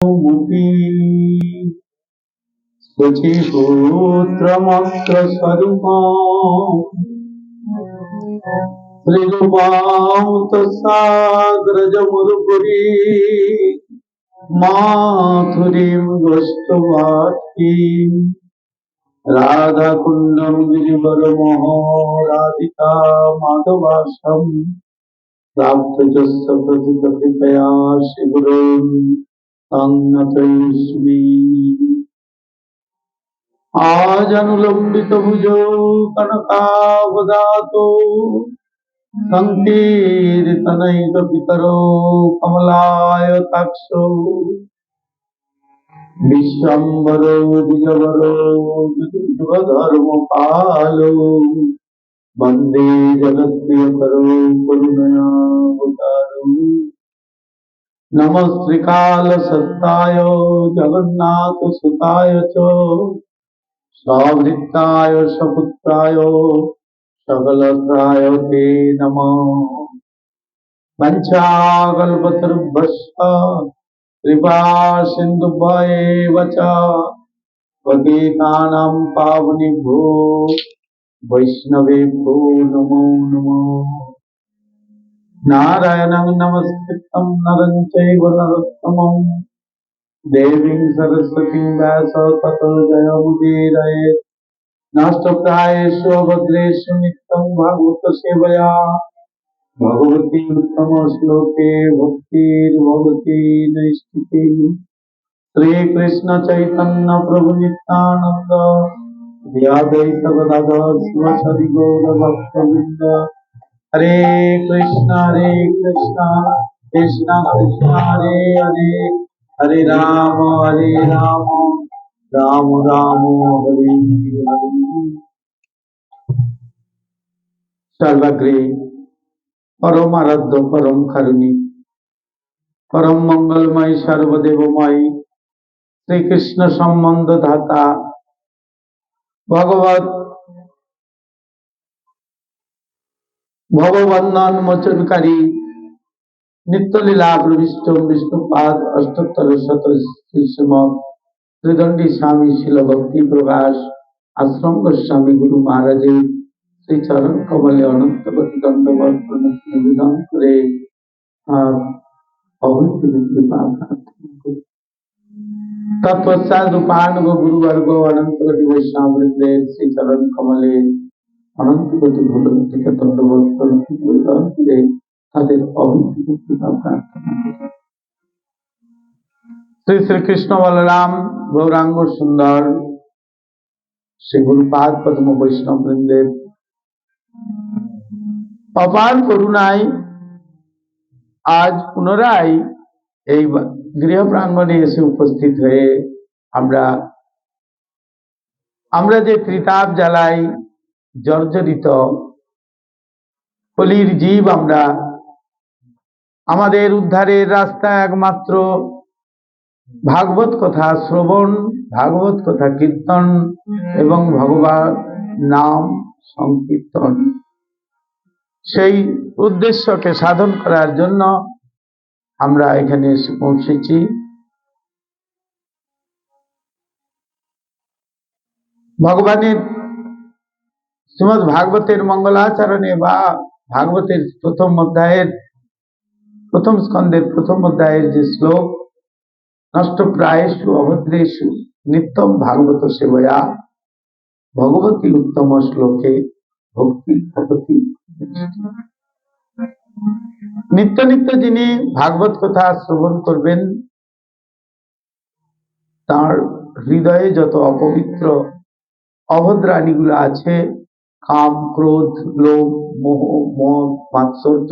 मुपी शुचिपुत्रमत्र स्वरूपम् श्रीरूपां तस्साग्रजमुरुपुरी माथुरीं दृष्टवाट्कीं राधाकुण्डं गिरिवरमोहो राधिका माधवाशम् प्राप्तजस्य प्रतिकृपया श्रीगुरुं तन्नतोऽस्मि। आजनुलम्बित भुजो कनकावदातो संकीर्तनैकपितरो कमलायताक्षो विश्वम्भरो द्विजवरो विधर्मपालो वन्दे जगत्प्रियकरो करुणयावतारो। नमः श्रीकालसत्ताय जगन्नाथसुताय च सवृत्ताय सपुत्राय सकलत्राय ते नमः। वंशाकल्पतरुभ्यश्च कृपा सिन्धुभ्येव च पतितानां पावनेभ्यो वैष्णवेभ्यो नमो नमः। नारायणं नमस्कृतं नरं चैव नरोत्तमं देवीं सरस्वतीं व्यासं ततो जयमुदीरयेत्। नष्टप्रायेषु भद्रेषु नित्यं भागवत सेवया भगवती उत्तम श्लोके भक्तिर्भवति नैष्ठिकी। श्री कृष्ण चैतन्य प्रभु नित्यानंद अद्वैत गदाधर शिवासादि गौर भक्तवृंद। हरे कृष्ण कृष्ण कृष्ण हरे हरे हरे राम राम राम हरे हरे। सर्वग्रे परम आराध्य परम कारुणी परम मंगलमय सर्वदेवमय श्री कृष्ण संबंध धाता भगवत भगवंदन मोचनकारी नित्यलीला प्रविष्ट विष्णुपाद अष्टोत्तर शत श्रीमद त्रिदंडी स्वामी शिल भक्ति प्रकाश आश्रम गोस्वामी गुरु महाराज श्री चरण कमले अनंत कोटि दंडवत प्रणत निवेदन करे तत्पश्चात रूपानुग गुरुवर्ग अनंत कोटि वैष्णव वृंद श्री चरण कमले अनंत कोटि भूलमुक्ति दंडवत प्रणत निवेदन करे তাদের অভিজ্ঞ কৃপা প্রার্থনা করি। শ্রী শ্রীকৃষ্ণ বলরাম গৌরাঙ্গ সুন্দর শ্রী গুরুপাদ পদ্ম বৈষ্ণব বৃন্দের অপার করুণায় আজ পুনরায় এই গৃহ প্রাঙ্গণে এসে উপস্থিত হয়ে আমরা যে ত্রিতাপ জ্বালাই জর্জরিত কলির জীব আমরা আমাদের উদ্ধারের রাস্তা একমাত্র ভাগবত কথা শ্রবণ ভাগবত কথা কীর্তন এবং ভগবান নাম সংকীর্তন সেই উদ্দেশ্যকে সাধন করার জন্য আমরা এখানে এসে পৌঁছেছি। ভগবানের শ্রীমদ্ ভাগবতের মঙ্গলাচরণে বা ভাগবতের প্রথম অধ্যায়ের প্রথম স্কন্ধের প্রথম অধ্যায়ের যে শ্লোক নষ্টপ্রায়েষু অভদ্রেষু নিত্যম ভাগবত সেবয়া ভগবতী উত্তম শ্লোকে ভক্তি ভগবতী। নিত্য নিত্য যিনি ভাগবত কথা শ্রবণ করবেন তার হৃদয়ে যত অপবিত্র অভদ্রাণীগুলো আছে কাম ক্রোধ লোভ মোহ মদ মাৎসর্য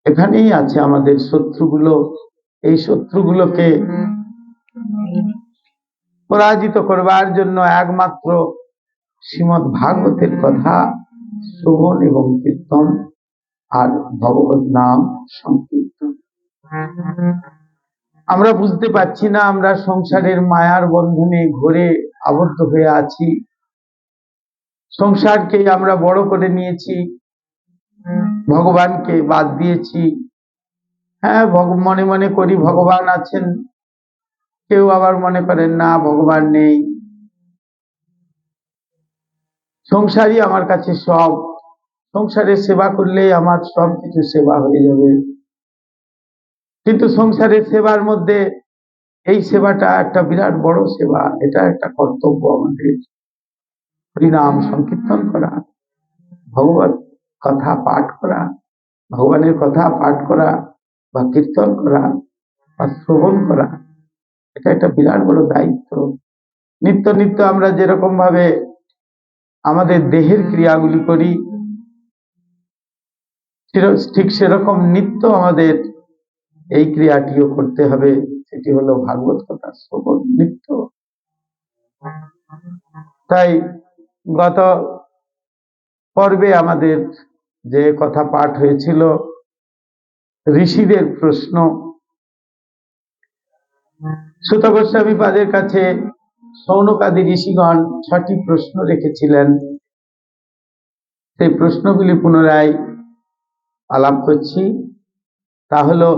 এখানেই আছে আমাদের শত্রুগুলো। এই শত্রুগুলোকে পরাজিত করবার জন্য একমাত্র শ্রীমদ্ ভাগবতের কথা শ্রবণ এবং কীর্তন আর ভগবত নাম সংকীর্তন। আমরা বুঝতে পারছি না আমরা সংসারের মায়ার বন্ধনে ঘুরে আবদ্ধ হয়ে আছি। সংসারকে আমরা বড় করে নিয়েছি, ভগবানকে বাদ দিয়েছি, হ্যাঁ, মনে মনে করি ভগবান আছেন, কেউ আবার মনে করেন না ভগবান নেই, সংসারই আমার কাছে সব, সংসারের সেবা করলেই আমার সব কিছু সেবা হয়ে যাবে। কিন্তু সংসারের সেবার মধ্যে এই সেবাটা একটা বিরাট বড় সেবা, এটা একটা কর্তব্য আমাদের। হরিনাম সংকীর্তন করা, ভগবত কথা পাঠ করা, ভগবানের কথা পাঠ করা বা কীর্তন করা বা শ্রবণ করা, এটা একটা বিরাট বড় দায়িত্ব। নিত্য নিত্য আমরা যেরকম ভাবে আমাদের দেহের ক্রিয়াগুলি করি, ঠিক সেরকম নিত্য আমাদের এই ক্রিয়াটিও করতে হবে, সেটি হলো ভাগবত কথা শ্রবণ নিত্য। তাই গত পর্বে আমাদের যে কথা পাঠ হয়েছিল ঋষিদের প্রশ্ন, সুত গোস্বামী পাদের কাছে সৌনকাদি ঋষিগণ 6টি প্রশ্ন রেখেছিলেন। সেই প্রশ্নগুলি পুনরায় আলাপ করছি। তা হলো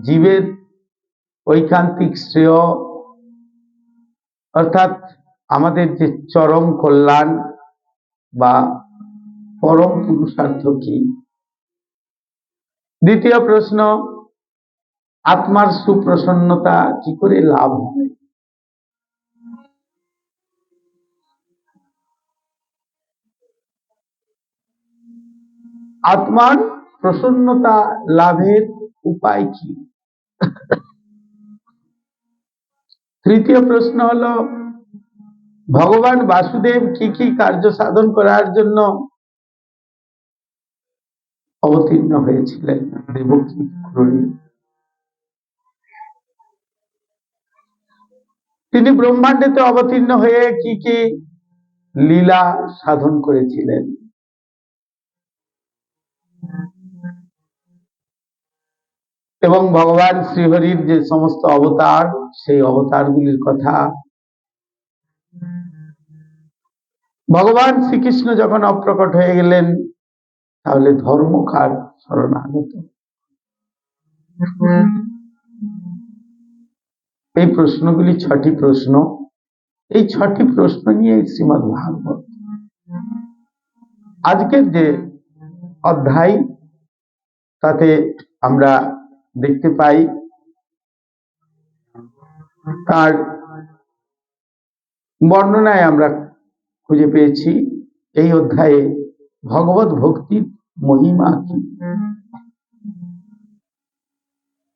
জীবের ঐকান্তিক শ্রেয়, অর্থাৎ আমাদের যে চরম কল্যাণ বা পরম পুরুষার্থ কি। দ্বিতীয় প্রশ্ন, আত্মার সুপ্রসন্নতা কি করে লাভ হয়। আত্মার প্রসন্নতা লাভের উপায় কি। তৃতীয় প্রশ্ন হলো, ভগবান বাসুদেব কি কি কার্য সাধন করার জন্য অবতীর্ণ হয়েছিলেন দেবকী পুরী। তিনি ব্রহ্মাণ্ডেতে অবতীর্ণ হয়ে কি কি লীলা সাধন করেছিলেন। এবং ভগবান শ্রীহরির যে সমস্ত অবতার, সেই অবতারগুলির কথা। ভগবান শ্রীকৃষ্ণ যখন অপ্রকট হয়ে গেলেন, তাহলে ধর্ম কার শরণাগত। এই প্রশ্নগুলি 6টি প্রশ্ন। এই 6টি প্রশ্ন নিয়ে শ্রীমদ্ ভাগবত। আজকের যে অধ্যায়, তাতে আমরা দেখতে পাই তার বর্ণনায় আমরা খুঁজে পেয়েছি এই অধ্যায়ে ভগবত ভক্তির মহিমা কি।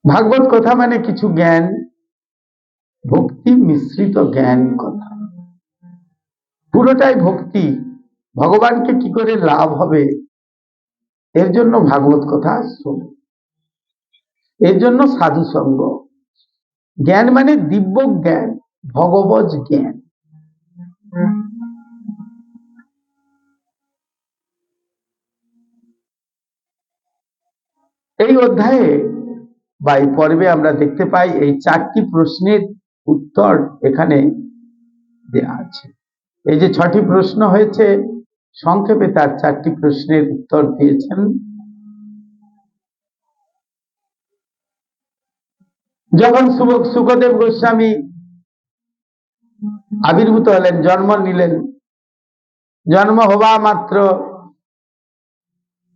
ভাগবত কথা মানে কিছু জ্ঞান, ভক্তি মিশ্রিত জ্ঞান কথা, পুরোটাই ভক্তি। ভগবানকে কি করে লাভ হবে, এর জন্য ভাগবত কথা শোন, এর জন্য সাধু সঙ্গ। জ্ঞান মানে দিব্য জ্ঞান, ভগবত জ্ঞান। এই অধ্যায়ে বা এই পর্বে আমরা দেখতে পাই এই 4টি প্রশ্নের উত্তর এখানে দেয়া আছে। এই যে 6টি প্রশ্ন হয়েছে, সংক্ষেপে তার 4টি প্রশ্নের উত্তর দিয়েছেন। যখন সুখদেব গোস্বামী আবির্ভূত হলেন, জন্ম নিলেন, জন্ম হওয়া মাত্র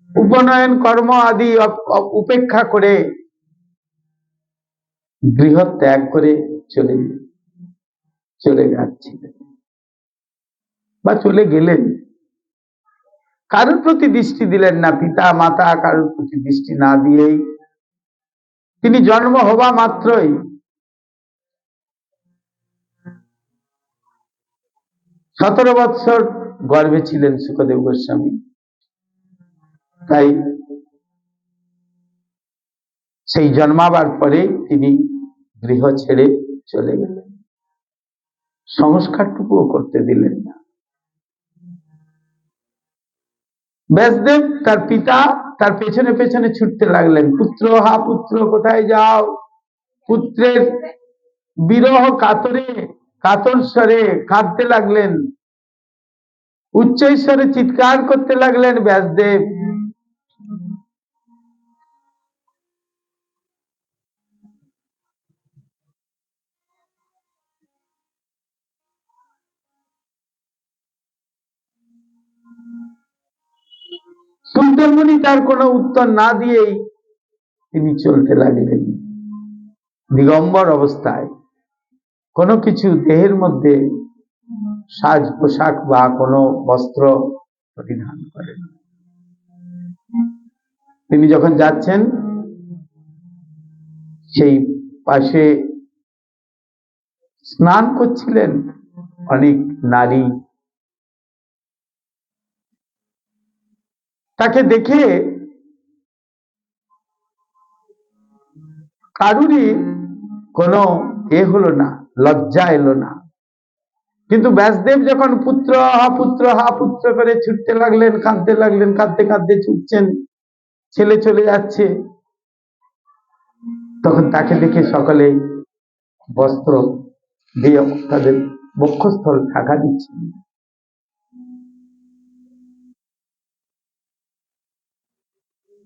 উপনয়ন কর্ম আদি উপেক্ষা করে গৃহ ত্যাগ করে চলে যাচ্ছিলেন বা চলে গেলেন। কারোর প্রতি দৃষ্টি দিলেন না, পিতা মাতা কারোর প্রতি দৃষ্টি না দিয়েই তিনি জন্ম হওয়া মাত্রই 17 বৎসর গর্ভে ছিলেন সুখদেব গোস্বামী। তাই সেই জন্মাবার পরে তিনি গৃহ ছেড়ে চলে গেলেন, সংস্কারটুকুও করতে দিলেন না। ব্যাসদেব তার পিতা তার পেছনে পেছনে ছুটতে লাগলেন, পুত্র হা পুত্র কোথায় যাও। পুত্রের বিরহ কাতর স্বরে কাঁদতে লাগলেন, উচ্চ স্বরে চিৎকার করতে লাগলেন ব্যাসদেব। কুণ্ডমণি তার কোনো উত্তর না দিয়েই তিনি চলতে লাগলেন দিগম্বর অবস্থায়, কোনো কিছু দেহের মধ্যে সাজ পোশাক বা কোনো বস্ত্র পরিধান করেন। তিনি যখন যাচ্ছেন সেই পাশে স্নান করছিলেন অনেক নারী। তাকে দেখে কারুরই কোনো হলো না, লজ্জা এলো না। কিন্তু ব্যাসদেব যখন পুত্র হা পুত্র হা পুত্র করে ছুটতে লাগলেন, কাঁদতে লাগলেন, কাঁদতে কাঁদতে ছুটছেন, ছেলে চলে যাচ্ছে, তখন তাকে দেখে সকলে বস্ত্র দিয়ে তাদের বক্ষস্থল ঢাকা দিচ্ছেন।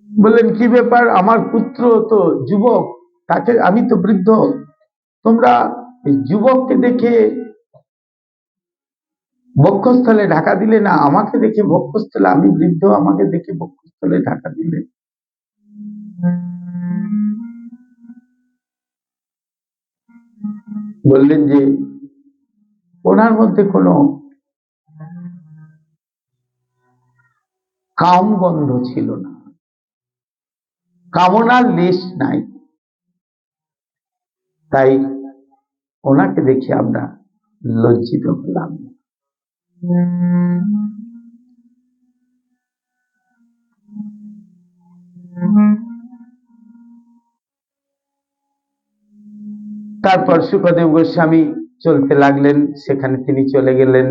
বললেন, কি ব্যাপার, আমার পুত্র তো যুবক, তাকে, আমি তো বৃদ্ধ, তোমরা এই যুবককে দেখে বক্ষস্থলে ঢাকা দিলে না, আমাকে দেখে বক্ষস্থলে, আমি বৃদ্ধ, আমাকে দেখে বক্ষস্থলে ঢাকা দিলে। বললেন যে ওনার মধ্যে কোনো কামগন্ধ ছিল না, কামনার লেশ নাই, তাই ওনাকে দেখে আমরা লজ্জিত হলাম। তারপর শুকদেব গোস্বামী চলতে লাগলেন, সেখানে তিনি চলে গেলেন।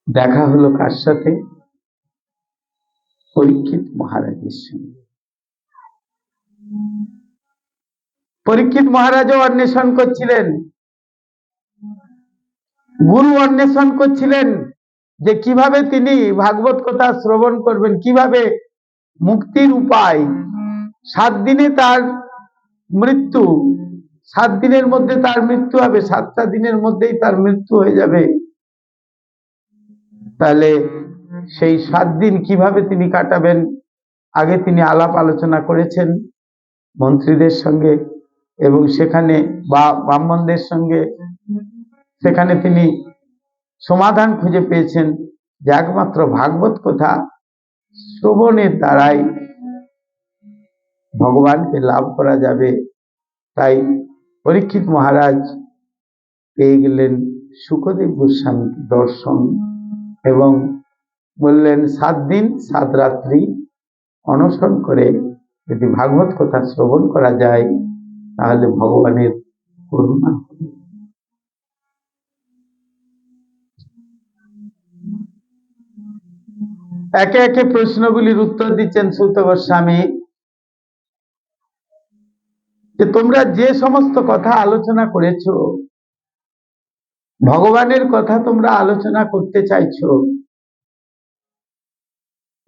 দেখা হলো কার সাথে? পরীক্ষিত মহারাজের সঙ্গে। পরীক্ষিত মহারাজও অন্বেষণ করছিলেন, গুরু অন্বেষণ করছিলেন যে কিভাবে তিনি ভাগবত কথা শ্রবণ করবেন, কিভাবে মুক্তির উপায়। 7 দিনে তার মৃত্যু, 7 দিনের মধ্যে তার মৃত্যু হবে, 7টা দিনের মধ্যেই তার মৃত্যু হয়ে যাবে। তাহলে সেই 7 দিন কিভাবে তিনি কাটাবেন, আগে তিনি আলাপ আলোচনা করেছেন মন্ত্রীদের সঙ্গে এবং সেখানে বা ব্রাহ্মণদের সঙ্গে। সেখানে তিনি সমাধান খুঁজে পেয়েছেন যে একমাত্র ভাগবত কথা শ্রবণের দ্বারাই ভগবানকে লাভ করা যাবে। তাই পরীক্ষিত মহারাজ পেয়ে গেলেন শুকদেব গোস্বামীর দর্শন এবং বললেন, 7 দিন 7 রাত্রি অনশন করে যদি ভাগবত কথা শ্রবণ করা যায় তাহলে ভগবানের করুণা হবে। একে একে প্রশ্নগুলির উত্তর দিচ্ছেন সূত গোস্বামী যে তোমরা যে সমস্ত কথা আলোচনা করেছো, ভগবানের কথা তোমরা আলোচনা করতে চাইছো,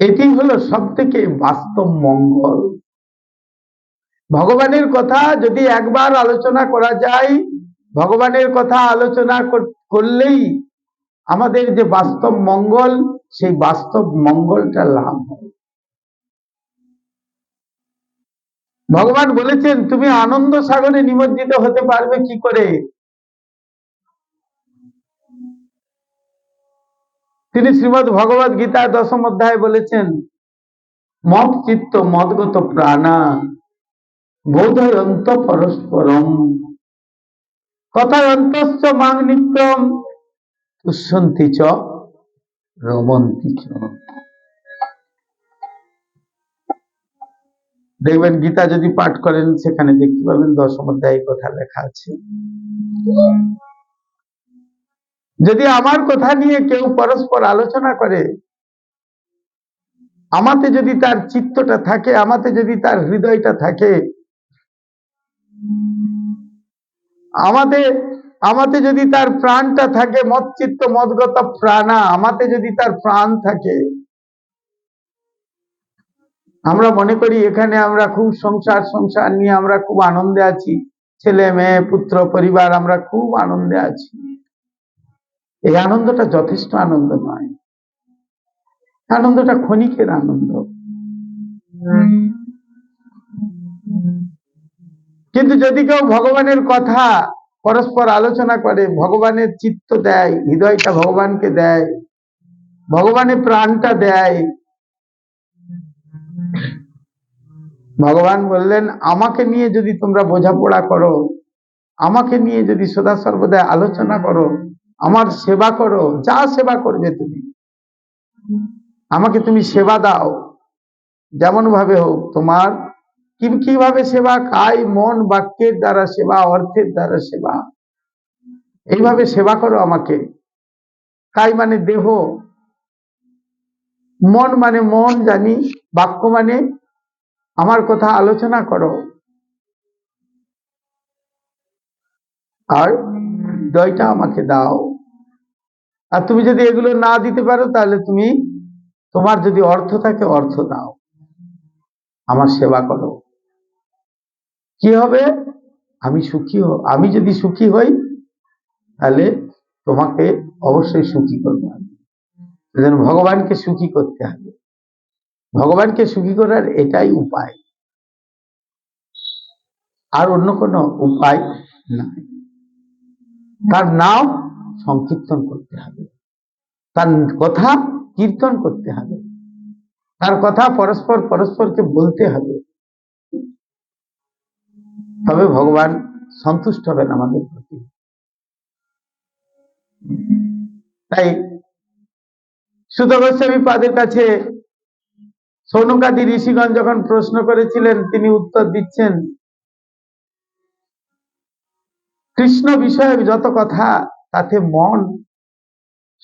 এটি হলো সব থেকে বাস্তব মঙ্গল। ভগবানের কথা যদি একবার আলোচনা করা যায়, ভগবানের কথা আলোচনা করলেই আমাদের যে বাস্তব মঙ্গল, সেই বাস্তব মঙ্গলটা লাভ হয়। ভগবান বলেছেন, তুমি আনন্দ সাগরে নিমজ্জিত হতে পারবে কি করে? তিনি শ্রীমদ্ ভগবত গীতা 10ম অধ্যায়ে বলেছেন, মদ চিত্ত মদগত প্রাণা বোধয়ন্ত পরস্পরম কথায়ন্তশ্চ মাং নিত্যম তুষ্যন্তি চ রমন্তি চ। দেখবেন গীতা যদি পাঠ করেন সেখানে দেখতে পাবেন 10ম অধ্যায়ে কথা লেখা আছে। যদি আমার কথা নিয়ে কেউ পরস্পর আলোচনা করে, আমাতে যদি তার চিত্তটা থাকে, আমাতে যদি তার হৃদয়টা থাকে, আমাতে যদি তার প্রাণটা থাকে, মদ চিত্ত মদগত প্রাণা, আমাতে যদি তার প্রাণ থাকে, আমরা মনে করি এখানে আমরা খুব সংসার নিয়ে আমরা খুব আনন্দে আছি, ছেলে মেয়ে পুত্র পরিবার, আমরা খুব আনন্দে আছি। এই আনন্দটা যথেষ্ট আনন্দ নয়। আনন্দটা ক্ষণিকের আনন্দ, কিন্তু যদি কেউ ভগবানের কথা পরস্পর আলোচনা করে, ভগবানের চিত্ত দেয়, হৃদয়টা ভগবানকে দেয়, ভগবানের প্রাণটা দেয়, ভগবান বললেন আমাকে নিয়ে যদি তোমরা বোঝাপড়া করো, আমাকে নিয়ে যদি সদা সর্বদা আলোচনা করো, আমার সেবা করো, যা সেবা করবে তুমি আমাকে, তুমি সেবা দাও যেমন ভাবে হোক, তোমার কিভাবে সেবা, কায় মন বাক্যের দ্বারা সেবা, অর্থের দ্বারা সেবা, এইভাবে সেবা করো আমাকে। কায় মানে দেহ, মন মানে মন জানি, বাক্য মানে আমার কথা আলোচনা করো, আর হৃদয়টা আমাকে দাও। আর তুমি যদি এগুলো না দিতে পারো তাহলে তুমি, তোমার যদি অর্থ থাকে অর্থ দাও, আমার সেবা করো। কি হবে? আমি সুখী আমি যদি সুখী হই তাহলে তোমাকে অবশ্যই সুখী করতে হবে। সেজন্য ভগবানকে সুখী করতে হবে, ভগবানকে সুখী করার এটাই উপায়, আর অন্য কোনো উপায় নাই। তার নাম সংকীর্তন করতে হবে, তার কথা কীর্তন করতে হবে, তার কথা পরস্পরকে বলতে হবে, তবে ভগবান সন্তুষ্ট হবেন আমাদের প্রতি। তাই সুত গোস্বামী পাদের কাছে সৌনকাদি ঋষিগণ যখন প্রশ্ন করেছিলেন, তিনি উত্তর দিচ্ছেন, কৃষ্ণ বিষয়ে যত কথা তাতে মন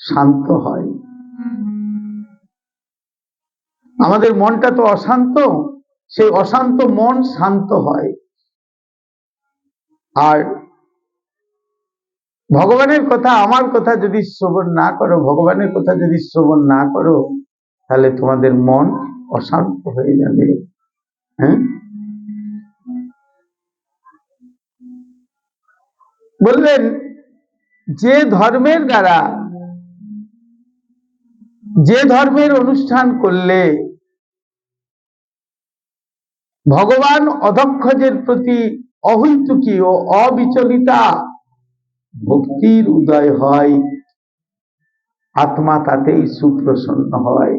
শান্ত হয়। আমাদের মনটা তো অশান্ত, সেই অশান্ত মন শান্ত হয়। আর ভগবানের কথা, আমার কথা যদি শ্রবণ না করো, ভগবানের কথা যদি শ্রবণ না করো, তাহলে তোমাদের মন অশান্ত হয়ে যাবে। হ্যাঁ, বললেন যে ধর্মের দ্বারা, যে ধর্মের অনুষ্ঠান করলে ভগবান অধক্ষজের প্রতি অহৈতুকী ও অবিচলিতা ভক্তির উদয় হয়, আত্মা তাতেই সুপ্রসন্ন হয়।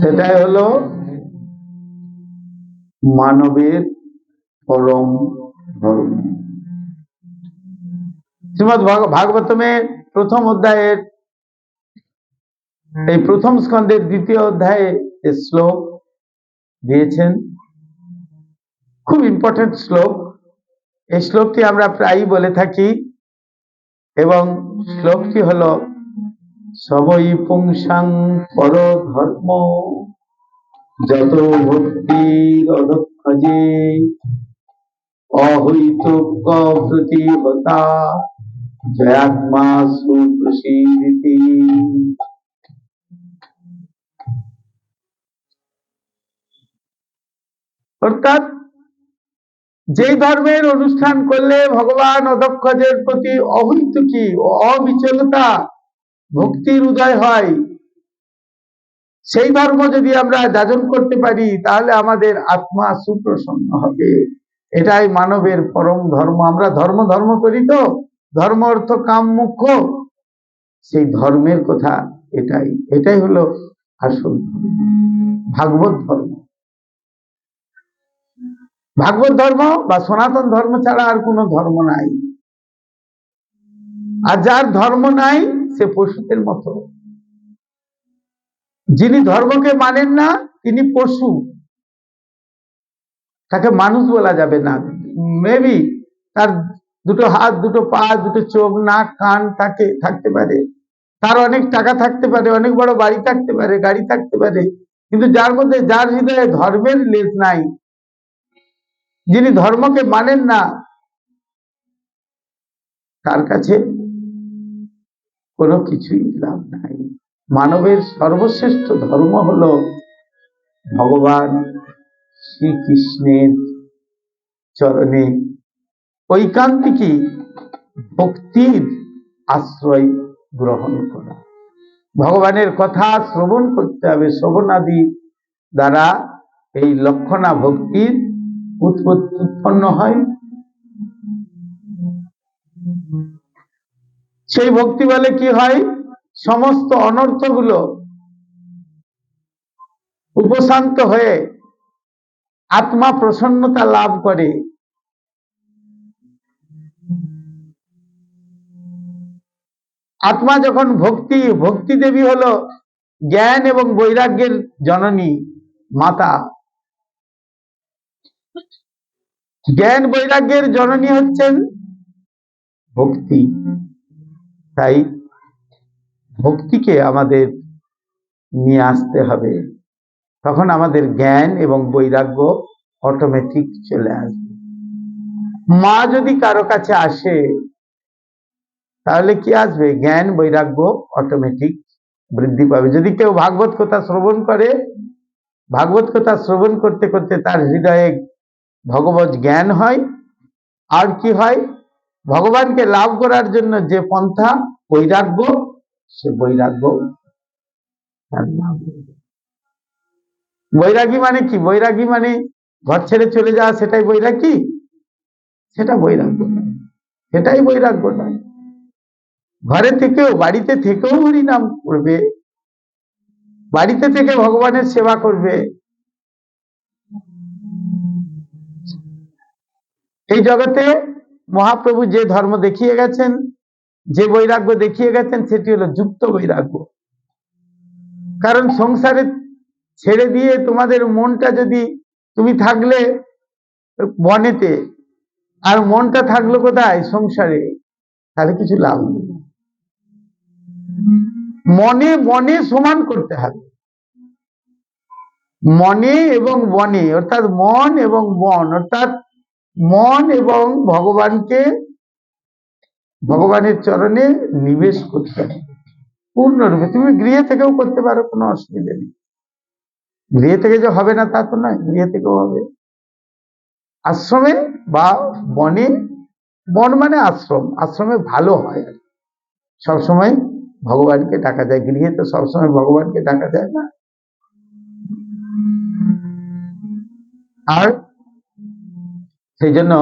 সেটাই হলো মানবের পরম ধর্ম। শ্রীমদ্ ভাগবতমের প্রথম অধ্যায়ের এই প্রথম স্কন্ধের দ্বিতীয় অধ্যায়ে শ্লোক দিয়েছেন, খুব ইম্পর্টেন্ট শ্লোক। এই শ্লোকটি আমরা প্রায়ই বলে থাকি, এবং শ্লোকটি হলো সবই পুংসাং পর ধর্ম যত ভক্তির অধক্ষজে অহৈতুক প্রতিহতা জয়াত্মা সুপ্রসীদিতি। অর্থাৎ যেই ধর্মের অনুষ্ঠান করলে ভগবান অধক্ষজের প্রতি অহৈতুকী ও অবিচলতা ভক্তির উদয় হয়, সেই ধর্ম যদি আমরা যাজন করতে পারি তাহলে আমাদের আত্মা সুপ্রসন্ন হবে। এটাই মানবের পরম ধর্ম। আমরা ধর্ম ধর্ম করি তো, ধর্ম অর্থ কাম মুখ্য, সেই ধর্মের কথা এটাই, এটাই হলো আসল ভাগবত ধর্ম। ভাগবত ধর্ম বা সনাতন ধর্ম ছাড়া আর কোনো ধর্ম নাই। আর যার ধর্ম নাই সে পশুদের মতো। যিনি ধর্মকে মানেন না তিনি পশু, তাকে মানুষ বলা যাবে না। মেবি তার দুটো হাত, দুটো পা, দুটো চোখ, নাক, কান থাকতে পারে, তার অনেক টাকা থাকতে পারে, অনেক বড় বাড়ি থাকতে পারে, গাড়ি থাকতে পারে, কিন্তু যার মধ্যে, যার হৃদয়ে ধর্মের লেশ নাই, যিনি ধর্মকে মানেন না, তার কাছে কোনো কিছুই লাভ নাই। মানবের সর্বশ্রেষ্ঠ ধর্ম হলো ভগবান শ্রীকৃষ্ণের চরণে ঐকান্তিকী ভক্তির আশ্রয় গ্রহণ করা, ভগবানের কথা শ্রবণ করতে হবে। শ্রবণাদি দ্বারা এই লক্ষণা ভক্তির উৎপন্ন হয়। সেই ভক্তি বলে কি হয়, সমস্ত অনর্থগুলো উপশান্ত হয়ে আত্মা প্রসন্নতা লাভ করে। আত্মা যখন ভক্তি দেবী হলো জ্ঞান এবং বৈরাগ্যের জননী মাতা। জ্ঞান বৈরাগ্যের জননী হচ্ছেন ভক্তি। তাই ভক্তিকে আমাদের নিয়ে আসতে হবে, তখন আমাদের জ্ঞান এবং বৈরাগ্য অটোমেটিক চলে আসবে। মা যদি কারো কাছে আসে তাহলে কি আসবে, জ্ঞান বৈরাগ্য অটোমেটিক বৃদ্ধি পাবে। যদি কেউ ভাগবত কথা শ্রবণ করে, ভাগবত কথা শ্রবণ করতে করতে তার হৃদয়ে ভগবত জ্ঞান হয়। আর কি হয়, ভগবানকে লাভ করার জন্য যে পন্থা বৈরাগ্য, সে বৈরাগ্য। বৈরাগী মানে কি, বৈরাগী মানে ঘর ছেড়ে চলে যাওয়া, সেটাই বৈরাগী? সেটা বৈরাগ্য নয়, সেটাই বৈরাগ্য নয়। ঘরে থেকেও, বাড়িতে থেকেও হরি নাম করবে, বাড়িতে থেকে ভগবানের সেবা করবে। এই জগতে মহাপ্রভু যে ধর্ম দেখিয়ে গেছেন, যে বৈরাগ্য দেখিয়ে গেছেন, সেটি হলো যুক্ত বৈরাগ্য। কারণ সংসারে ছেড়ে দিয়ে তোমাদের মনটা যদি, তুমি থাকলে বনেতে আর মনটা থাকলো কোথায়, সংসারে, তাহলে কিছু লাভ নেই। মনে বনে সমান করতে হবে, মনে এবং বনে, অর্থাৎ মন এবং বন, অর্থাৎ মন এবং ভগবানকে, ভগবানের চরণে নিবেশ করতে হবে পূর্ণরূপে। তুমি গৃহে থেকেও করতে পারো, কোনো অসুবিধা নেই। গৃহে থেকে যে হবে না তা তো নয়, গৃহে থেকেও হবে। আশ্রমে বা বনে, বন মানে আশ্রম, আশ্রমে ভালো হয়, সবসময় ভগবানকে ডাকা যায়। গৃহে তো সবসময় ভগবানকে ডাকা যায় না। আর সেই জন্য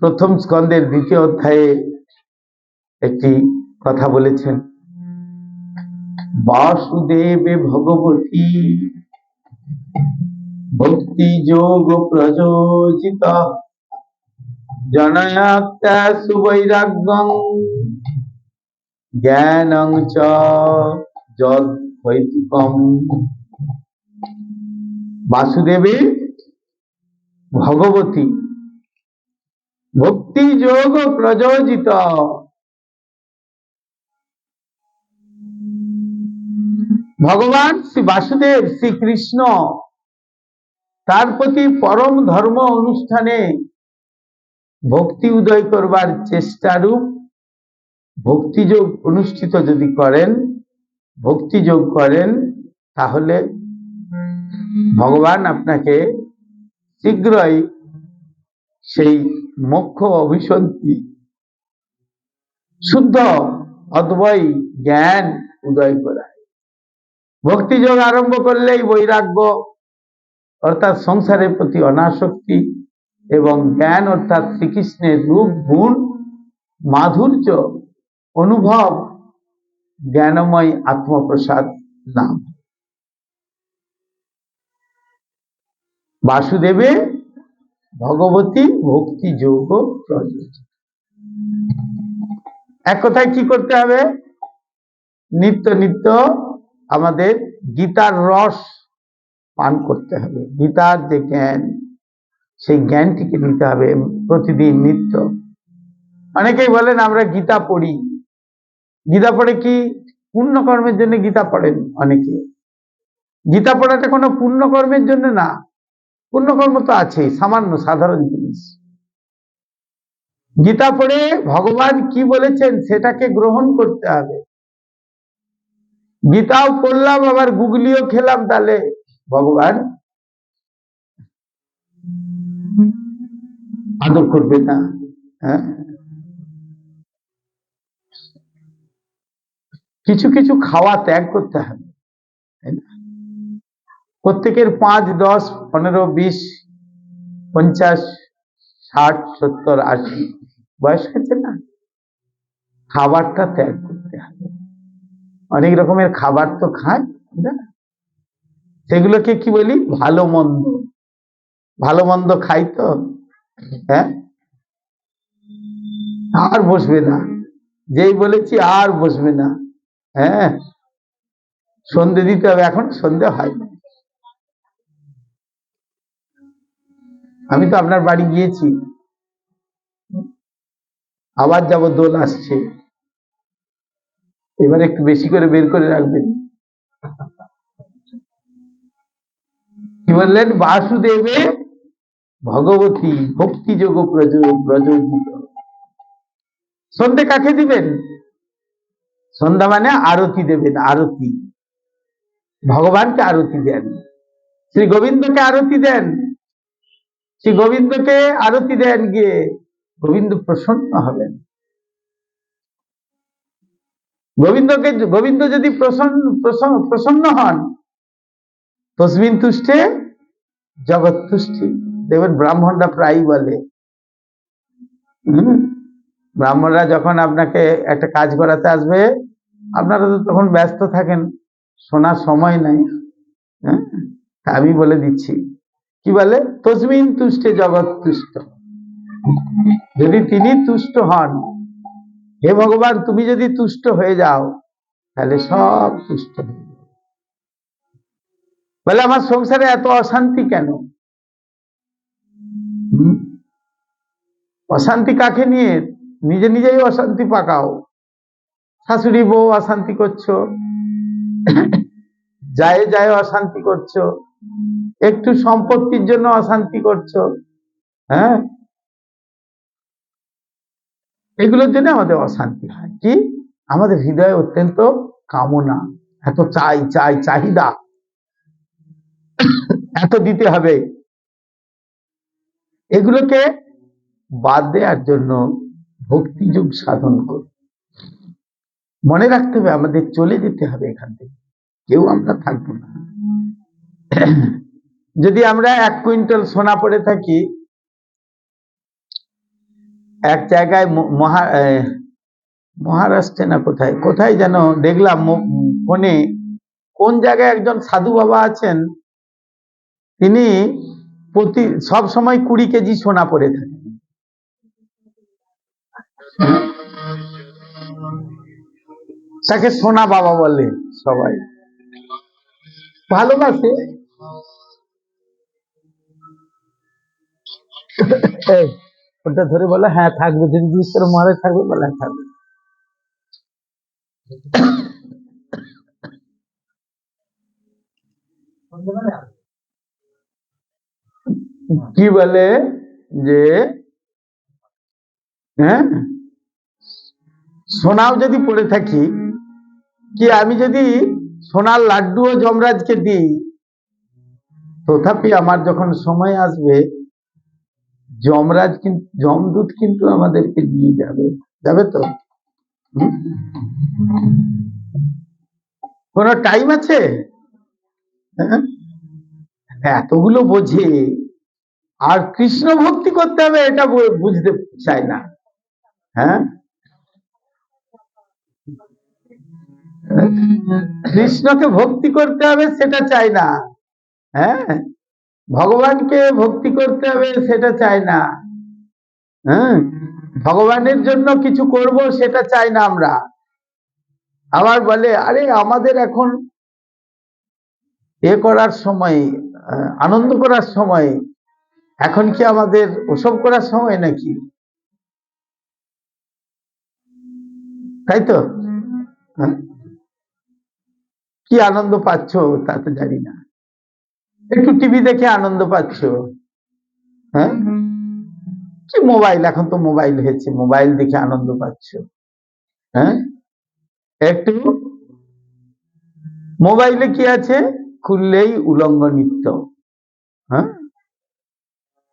প্রথম স্কন্ধের 2য় অধ্যায়ে একটি কথা বলেছেন, বাসুদেবে ভগবতী ভক্তি যোগ প্রযোজিত জনয়াত্তা সুবৈরাগ্যং জ্ঞানং চ যদ্বৈতিকম। বাসুদেবে ভগবতী ভক্তি যোগ প্রযোজিত, ভগবান শ্রী বাসুদেব শ্রীকৃষ্ণ তার প্রতি পরম ধর্ম অনুষ্ঠানে ভক্তি উদয় করবার চেষ্টারূপ ভক্তিযোগ অনুষ্ঠিত যদি করেন, ভক্তিযোগ করেন, তাহলে ভগবান আপনাকে শীঘ্রই সেই মোক্ষ অভিসন্ধি শুদ্ধ অদ্বৈ জ্ঞান উদয় করায়। ভক্তিযোগ আরম্ভ করলেই বৈরাগ্য অর্থাৎ সংসারের প্রতি অনাসক্তি এবং জ্ঞান অর্থাৎ শ্রীকৃষ্ণের রূপ গুণ মাধুর্য অনুভব, জ্ঞানময় আত্মপ্রসাদ নাম। বাসুদেবে ভগবতী ভক্তি যোগ প্রযোজিত। এক কথায় কি করতে হবে, নিত্য নিত্য আমাদের গীতার রস পান করতে হবে। গীতার যে জ্ঞান, সেই জ্ঞানটিকে নিতে হবে প্রতিদিন নিত্য। অনেকেই বলেন আমরা গীতা পড়ি, গীতা পড়ে কি পুণ্য কর্মের জন্য গীতা পড়েন অনেকে। গীতা পড়াটা কোনো পুণ্য কর্মের জন্য না, পুণ্যকর্ম তো আছে, সামান্য সাধারণ জিনিস। গীতা পড়ে ভগবান কি বলেছেন সেটাকে গ্রহণ করতে হবে। গীতাও পড়লাম আবার গুগলিও খেলাম, তাহলে ভগবান আদর করবে না। হ্যাঁ, কিছু কিছু খাওয়া ত্যাগ করতে হবে, তাই না? প্রত্যেকের 5, 10, 15, 20, 50, 60, 70, 80 বয়স হয়েছে না, খাবারটা ত্যাগ করতে হবে। অনেক রকমের খাবার তো খায় না, সেগুলোকে কি বলি, ভালো মন্দ। ভালো মন্দ খাই তো, হ্যাঁ, আর বসবে না, যেই বলেছি আর বসবে না। হ্যাঁ, সন্ধে দিতে হবে, এখন সন্ধে হয় না। আমি তো আপনার বাড়ি গিয়েছি, আবার যাব, দোল আসছে, এবার একটু বেশি করে বের করে রাখবেন। কি বললেন, বাসুদেবে ভগবতী ভক্তি যোগ প্রযোজিত। সন্ধে কাকে দিবেন? সন্ধ্যা মানে আরতি দেবেন, আরতি, ভগবানকে আরতি দেন, শ্রী গোবিন্দকে আরতি দেন, শ্রী গোবিন্দকে আরতি দেন, গিয়ে গোবিন্দ প্রসন্ন হবেন। গোবিন্দ যদি প্রসন্ন হন, তসমিন তুষ্টে জগৎ তুষ্টি। দেখবেন ব্রাহ্মণরা প্রায়ই বলে, ব্রাহ্মণরা যখন আপনাকে একটা কাজ করাতে আসবে, আপনারা তো তখন ব্যস্ত থাকেন, শোনার সময় নাই। হ্যাঁ, আমি বলে দিচ্ছি, কি বলে, তসমিন তুষ্টে জগৎ তুষ্ট। যদি তিনি তুষ্ট হন, হে ভগবান তুমি যদি তুষ্ট হয়ে যাও, তাহলে সব তুষ্ট হয়ে যাবে। বলে আমার সংসারে এত অশান্তি কেন? অশান্তি কাকে নিয়ে? নিজে নিজেই অশান্তি পাকাও। শাশুড়ি বউ অশান্তি করছো, যায় যায় অশান্তি করছো, একটু সম্পত্তির জন্য অশান্তি করছো। হ্যাঁ, এগুলোর জন্য আমাদের অশান্তি হয়। কি, আমাদের হৃদয়ে অত্যন্ত কামনা, এত চাই চাই, চাহিদা, এত দিতে হবে। এগুলোকে বাদ দেওয়ার জন্য ভক্তি যোগ সাধন করব। মনে রাখতে হবে, আমাদের চলে যেতে হবে এখান থেকে, কেউ আমরা থাকবো না। যদি আমরা 1 কুইন্টাল সোনা পড়ে থাকি, এক জায়গায় মহারাষ্ট্রে না কোথায় কোথায় যেন দেখলাম ফোনে, কোন জায়গায় একজন সাধু বাবা আছেন, তিনি সব সময় 20 কেজি সোনা পড়ে থাকেন। তাকে সোনা বাবা বলে সবাই, ভালোবাসে। ওটা ধরে বলে, হ্যাঁ থাকবে, যদি জিজ্ঞেস মহারাজ থাকবে, বলে হ্যাঁ থাকবে। কি বলে যে, হ্যাঁ, সোনাও যদি পড়ে থাকি, কি আমি যদি সোনার লাড্ডুও যমরাজকে দিই, তথাপি আমার যখন সময় আসবে, যমরাজ কিন্তু, যমদূত কিন্তু আমাদেরকে দিয়ে যাবে, যাবে তো? কোন টাইম আছে? এতগুলো বোঝে, আর কৃষ্ণ ভক্তি করতে হবে এটা বুঝতে চায় না। হ্যাঁ, কৃষ্ণকে ভক্তি করতে হবে সেটা চায় না। হ্যাঁ, ভগবানকে ভক্তি করতে হবে সেটা চায় না। হ্যাঁ, ভগবানের জন্য কিছু করব সেটা চাই না আমরা। আবার বলে, আরে আমাদের এখন এ করার সময়, আনন্দ করার সময়, এখন কি আমাদের ওসব করার সময় নাকি? তাই তো? কি আনন্দ পাচ্ছ তা তো জানি না, একটু টিভি দেখে আনন্দ পাচ্ছ। হ্যাঁ, কি মোবাইল, এখন তো মোবাইল হয়েছে, মোবাইল দেখে আনন্দ পাচ্ছ। হ্যাঁ, একটু মোবাইলে কি আছে, খুললেই উলঙ্গ নৃত্য। হ্যাঁ,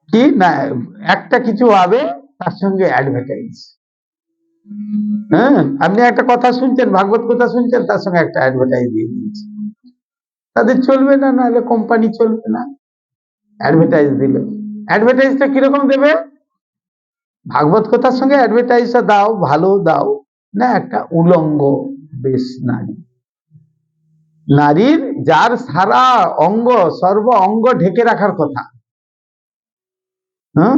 কি না, একটা কিছু হবে, তার সঙ্গে অ্যাডভার্টাইজ। হ্যাঁ, আপনি একটা কথা শুনছেন, ভাগবত কথা শুনছেন, তার সঙ্গে একটা অ্যাডভার্টাইজ দিয়ে দিয়েছে। তাদের চলবে না, নাহলে কোম্পানি চলবে না। অ্যাডভার্টাইজ দিলে, অ্যাডভার্টাইজটা কিরকম দেবে? ভাগবত কথার সঙ্গে অ্যাডভার্টাইজটা দাও, ভালো দাও না, একটা উলঙ্গ বেশ নারী, নারীর যার সারা অঙ্গ সর্ব অঙ্গ ঢেকে রাখার কথা, হ্যাঁ,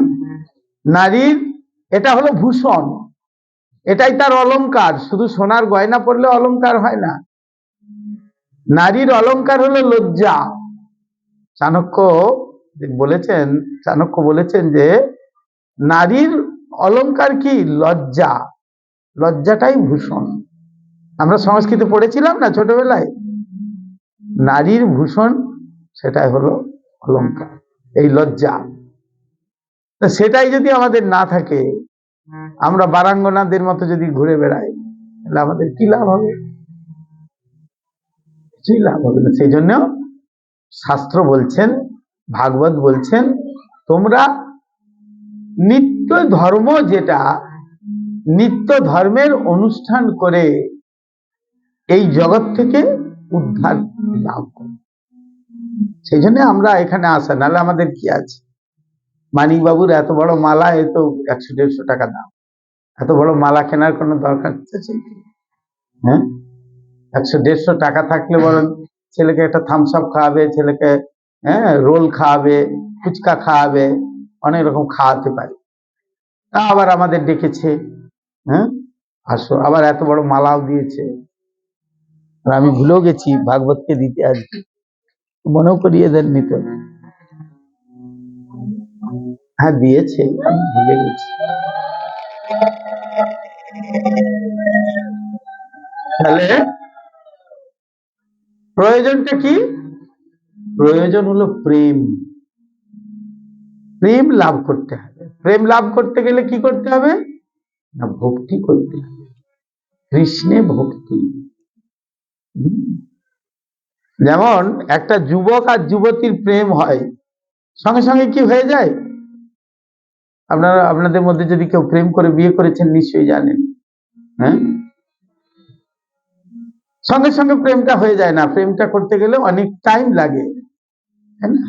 নারীর এটা হলো ভূষণ, এটাই তার অলংকার। শুধু সোনার গয়না পরলে অলংকার হয় না, নারীর অলংকার হলো লজ্জা। চাণক্য বলেছেন যে নারীর অলংকার কি? লজ্জা। লজ্জাটাই ভূষণ। আমরা সংস্কৃতে পড়েছিলাম না ছোটবেলায়, নারীর ভূষণ সেটাই হলো অলংকার, এই লজ্জা। সেটাই যদি আমাদের না থাকে, আমরা বারাঙ্গনাদের মতো যদি ঘুরে বেড়াই, তাহলে আমাদের কি লাভ হবে? কিছুই লাভ হবে না। সেই জন্য শাস্ত্র বলছেন, ভাগবত বলছেন, তোমরা নিত্য ধর্ম, যেটা নিত্য ধর্মের অনুষ্ঠান করে এই জগৎ থেকে উদ্ধার লাভ করো। সেই জন্য আমরা এখানে আসা, নাহলে আমাদের কি আছে? মানিক বাবুর এত বড় মালা, এ তো 100-150 টাকা দাম। এত বড় মালা কেনার কোনো দরকার আছে? হ্যাঁ, 100-150 টাকা থাকলে বলেন ছেলেকে একটা থামস আপ খাওয়াবে, ছেলেকে রোল খাওয়াবে, ফুচকা খাওয়াবে, অনেক রকম খাওয়াতে পারে। তা আবার আমাদের ডেকেছে, হ্যাঁ আসো, আবার এত বড় মালাও দিয়েছে। আর আমি ভুলেও গেছি ভাগবতকে দিতে, আজকে মনেও করিয়ে দেননি তো। হ্যাঁ দিয়েছে, আমি ভুলে গেছি। তাহলে প্রয়োজনটা কি? প্রয়োজন হলো প্রেম। প্রেম লাভ করতে হবে। প্রেম লাভ করতে গেলে কি করতে হবে? না, ভক্তি করতে হবে, কৃষ্ণে ভক্তি। যেমন একটা যুবক আর যুবতীর প্রেম হয়, সঙ্গে সঙ্গে কি হয়ে যায়? আপনাদের মধ্যে যদি কেউ প্রেম করে বিয়ে করেছেন, নিশ্চয়ই জানেন। হ্যাঁ, সঙ্গে সঙ্গে প্রেমটা হয়ে যায় না, প্রেমটা করতে গেলে অনেক টাইম লাগে, তাই না?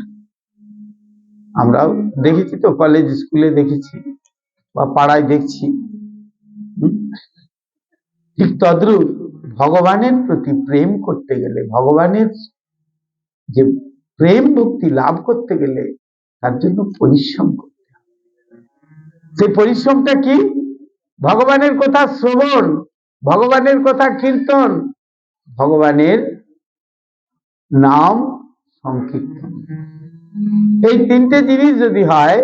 আমরাও দেখেছি তো, কলেজ স্কুলে দেখেছি বা পাড়ায় দেখছি। ঠিক তদ্রূপ ভগবানের প্রতি প্রেম করতে গেলে, ভগবানের যে প্রেম ভক্তি লাভ করতে গেলে, তার জন্য পরিশ্রম করতে হবে। সেই পরিশ্রমটা কি? ভগবানের কথা শ্রবণ, ভগবানের কথা কীর্তন, ভগবানের নাম সংকীর্তন। এই তিনটে জিনিস যদি হয়,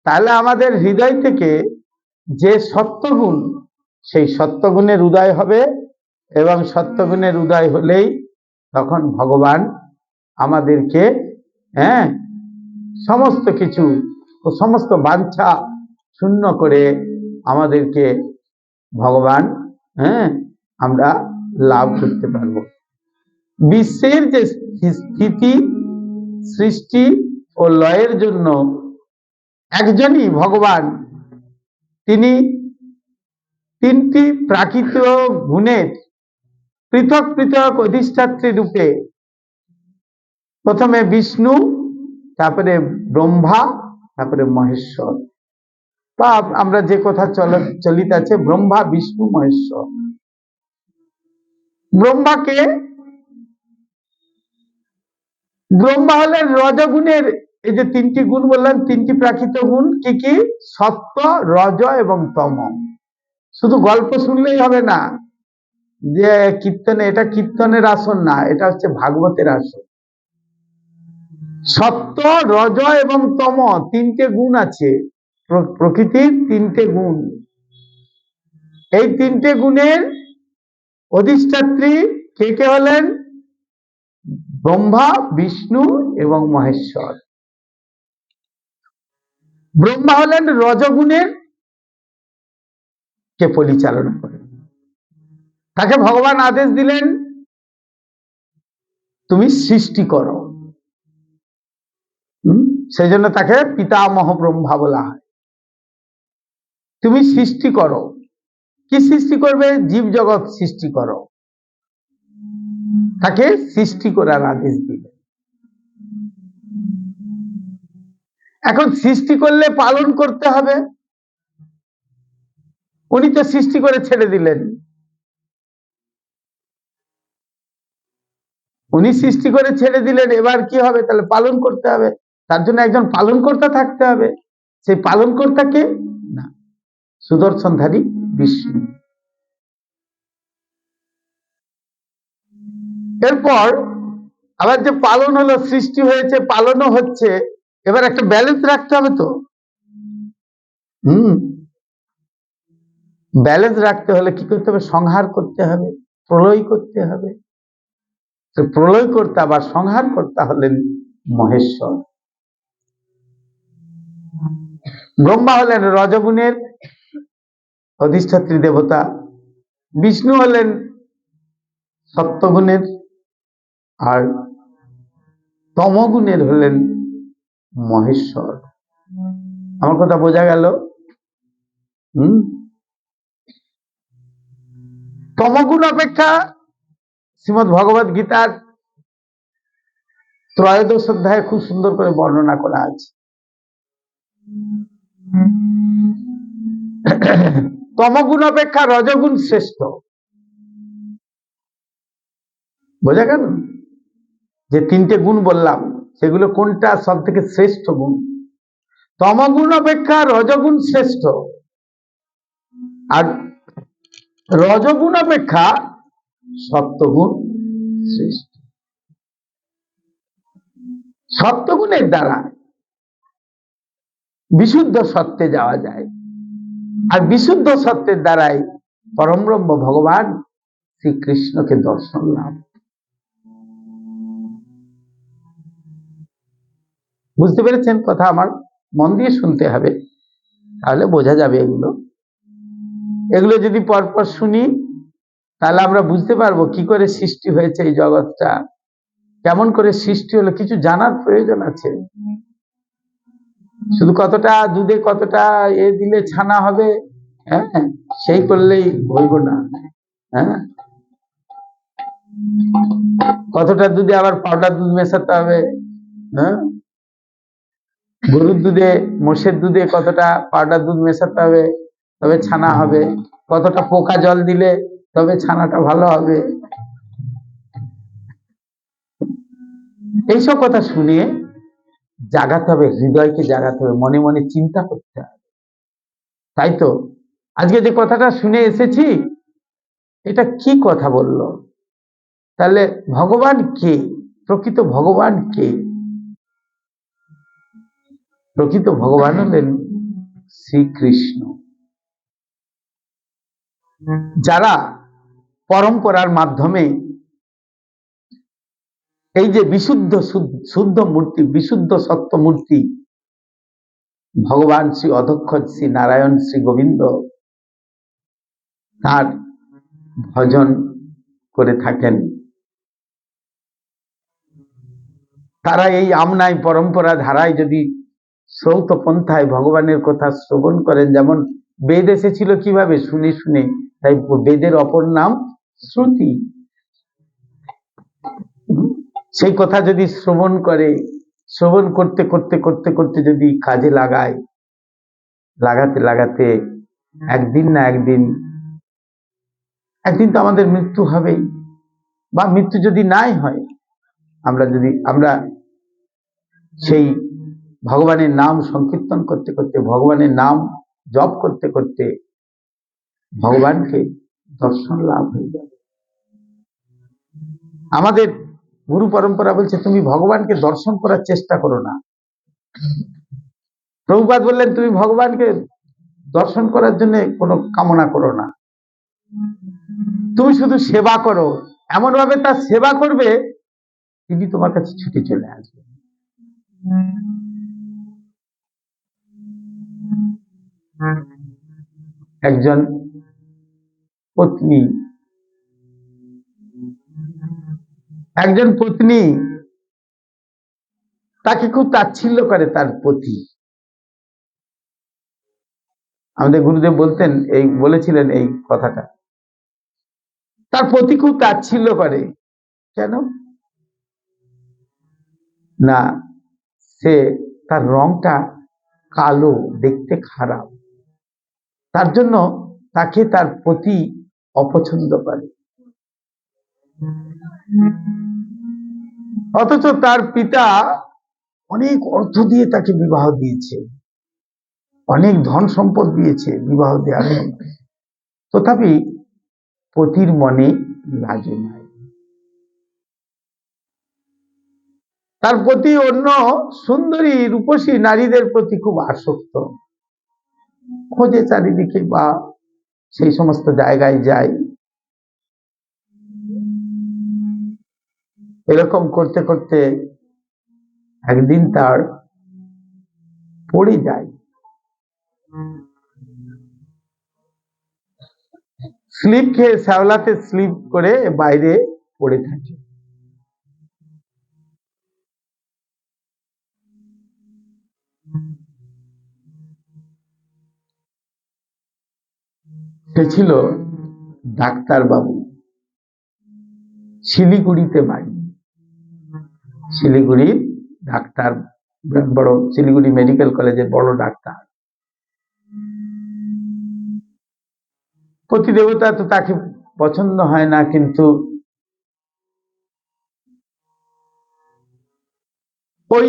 তাহলে আমাদের হৃদয় থেকে যে সত্যগুণ, সেই সত্যগুণের উদয় হবে। এবং সত্যগুণের উদয় হলেই তখন ভগবান আমাদেরকে সমস্ত কিছু ও সমস্ত বাঞ্ছা শূন্য করে আমাদেরকে ভগবান আমরা লাভ করতে পারব। বিশ্বের যে স্থিতি, সৃষ্টি ও লয়ের জন্য একজনই ভগবান, তিনি তিনটি প্রাকৃত গুণের পৃথক পৃথক অধিষ্ঠাত্রী রূপে, প্রথমে বিষ্ণু, তারপরে ব্রহ্মা, তারপরে মহেশ্বর, বা আমরা যে কথা চলিত আছে ব্রহ্মা বিষ্ণু মহেশ্বর। ব্রহ্মাকে, ব্রহ্মা হলেন রজগুণের, এই যে তিনটি গুণ বললাম, তিনটি প্রাকৃত গুণ কি কি? সত্য, রজ এবং তম। শুধু গল্প শুনলেই হবে না যে কীর্তনে, এটা কীর্তনের আসন না, এটা হচ্ছে ভাগবতের আসন। সত্য, রজ এবং তম তিনটে গুণ আছে, প্রকৃতির তিনটে গুণ। এই তিনটে গুণের অধিষ্ঠাত্রী কে কে হলেন? ব্রহ্মা, বিষ্ণু এবং মহেশ্বর। ব্রহ্মা হলেন রজগুণের কে পরিচালনা করেন। তাকে ভগবান আদেশ দিলেন, তুমি সৃষ্টি করো। সেই জন্য তাকে পিতামহ ব্রহ্মা বলা হয়। তুমি সৃষ্টি করো, কি সৃষ্টি করবে? জীব জগৎ সৃষ্টি করো, তাকে সৃষ্টি করার আদেশ দিলেন। এখন সৃষ্টি করলে পালন করতে হবে। উনি তো সৃষ্টি করে ছেড়ে দিলেন, উনি সৃষ্টি করে ছেড়ে দিলেন, এবার কি হবে? তাহলে পালন করতে হবে। তার জন্য একজন পালনকর্তা থাকতে হবে। সেই পালনকর্তাকে না, সুদর্শনধারী বিষ্ণু। এরপর আবার যে পালন হলো, সৃষ্টি হয়েছে, পালনও হচ্ছে, এবার একটা ব্যালেন্স রাখতে হবে তো। ব্যালেন্স রাখতে হলে কি করতে হবে? সংহার করতে হবে, প্রলয় করতে হবে। প্রলয় কর্তা বা সংহার কর্তা হলেন মহেশ্বর। ব্রহ্মা হলেন রজগুণের অধিষ্ঠাত্রী দেবতা, বিষ্ণু হলেন সত্যগুণের, আর তমগুণের হলেন মহেশ্বর। আমার কথা বোঝা গেল? তমগুণ অপেক্ষা শ্রীমদ্ ভগবদ গীতার ত্রয়োদশ অধ্যায়ে খুব সুন্দর করে বর্ণনা করা আছে। তমগুণ অপেক্ষা রজগুণ শ্রেষ্ঠ। বোঝা গেল? যে তিনটে গুণ বললাম, সেগুলো কোনটা সব থেকে শ্রেষ্ঠ গুণ? তমগুণ অপেক্ষা রজগুণ শ্রেষ্ঠ, আর রজগুণ অপেক্ষা সত্যগুণ শ্রেষ্ঠ। সত্যগুণের দ্বারা বিশুদ্ধ সত্যে যাওয়া যায়, আর বিশুদ্ধ সত্যের দ্বারাই পরমব্রহ্ম ভগবান শ্রীকৃষ্ণকে দর্শন লাভ। বুঝতে পেরেছেন কথা? আমার মন দিয়ে শুনতে হবে, তাহলে বোঝা যাবে। এগুলো যদি পরপর শুনি, তাহলে আমরা বুঝতে পারবো কি করে সৃষ্টি হয়েছে এই জগৎটা, কেমন করে সৃষ্টি হলো। কিছু জানার প্রয়োজন আছে। শুধু কতটা দুধে কতটা দিলে ছানা হবে, হ্যাঁ, সেই করলেই হইব না। হ্যাঁ, কতটা দুধে আবার পাউডার দুধ মেশাতে হবে। হ্যাঁ, গরুর দুধে, মোষের দুধে কতটা পাউডার দুধ মেশাতে হবে, তবে ছানা হবে। কতটা পোকা জল দিলে তবে ছানাটা ভালো হবে। এইসব কথা শুনে জাগাতে হবে, হৃদয়কে জাগাতে হবে, মনে মনে চিন্তা করতে হবে। তাই তো আজকে যে কথাটা শুনে এসেছি, এটা কি কথা বলল? তাহলে ভগবান কে? প্রকৃত ভগবান কে? প্রকৃত ভগবান হলেন শ্রীকৃষ্ণ। যারা পরম্পরার মাধ্যমে এই যে বিশুদ্ধ শুদ্ধ মূর্তি, বিশুদ্ধ সত্য মূর্তি ভগবান শ্রী অধক্ষর শ্রী নারায়ণ শ্রী গোবিন্দ, তার ভজন করে থাকেন, তারা এই আমনাই পরম্পরা ধারায় যদি শ্রৌত পন্থায় ভগবানের কথা শ্রবণ করেন, যেমন বেদ এসেছিল কিভাবে? শুনে শুনে। তাই বেদের অপর নাম শ্রুতি। সেই কথা যদি শ্রবণ করে, শ্রবণ করতে করতে করতে করতে যদি কাজে লাগায়, লাগাতে লাগাতে একদিন না একদিন তো আমাদের মৃত্যু হবেই। বা মৃত্যু যদি নাই হয়, আমরা সেই ভগবানের নাম সংকীর্তন করতে করতে, ভগবানের নাম জপ করতে করতে ভগবানকে দর্শন লাভ হয়ে যাবে। আমাদের গুরু পরম্পরা বলছে, তুমি ভগবানকে দর্শন করার চেষ্টা করো না। প্রভুপাদ বললেন, তুমি ভগবানকে দর্শন করার জন্য কোনো কামনা করো না, তুমি শুধু সেবা করো। এমন ভাবে তার সেবা করবে, তিনি তোমার কাছে ছুটে চলে আসবে। একজন পত্নী তাকে খুব তাচ্ছিল্য করে তার পতি। আমাদের গুরুদেব বলেছিলেন এই কথাটা। তার প্রতি খুব তাচ্ছিল্য করে। কেন না, সে তার রংটা কালো, দেখতে খারাপ, তার জন্য তাকে তার প্রতি অপছন্দ করে। অথচ তার পিতা অনেক অর্থ দিয়ে তাকে বিবাহ দিয়েছে, অনেক ধন সম্পদ দিয়েছে বিবাহ দেওয়ার জন্য, তথাপি পতির মনে লাগে নাই। তার প্রতি অন্য সুন্দরী রূপসী নারীদের প্রতি খুব আসক্ত, খোঁজে চারিদিকে বা সেই সমস্ত জায়গায় যায়। এরকম করতে করতে একদিন তার পড়ে যায়, স্লিপ খেয়ে শ্যাওলাতে স্লিপ করে বাইরে পড়ে থাকে। সে ছিল ডাক্তার বাবু, শিলিগুড়িতে বাড়ি, শিলিগুড়ির ডাক্তার, বড় শিলিগুড়ি মেডিকেল কলেজের বড় ডাক্তার। পতিদেবতা তো তাকে পছন্দ হয় না, কিন্তু ওই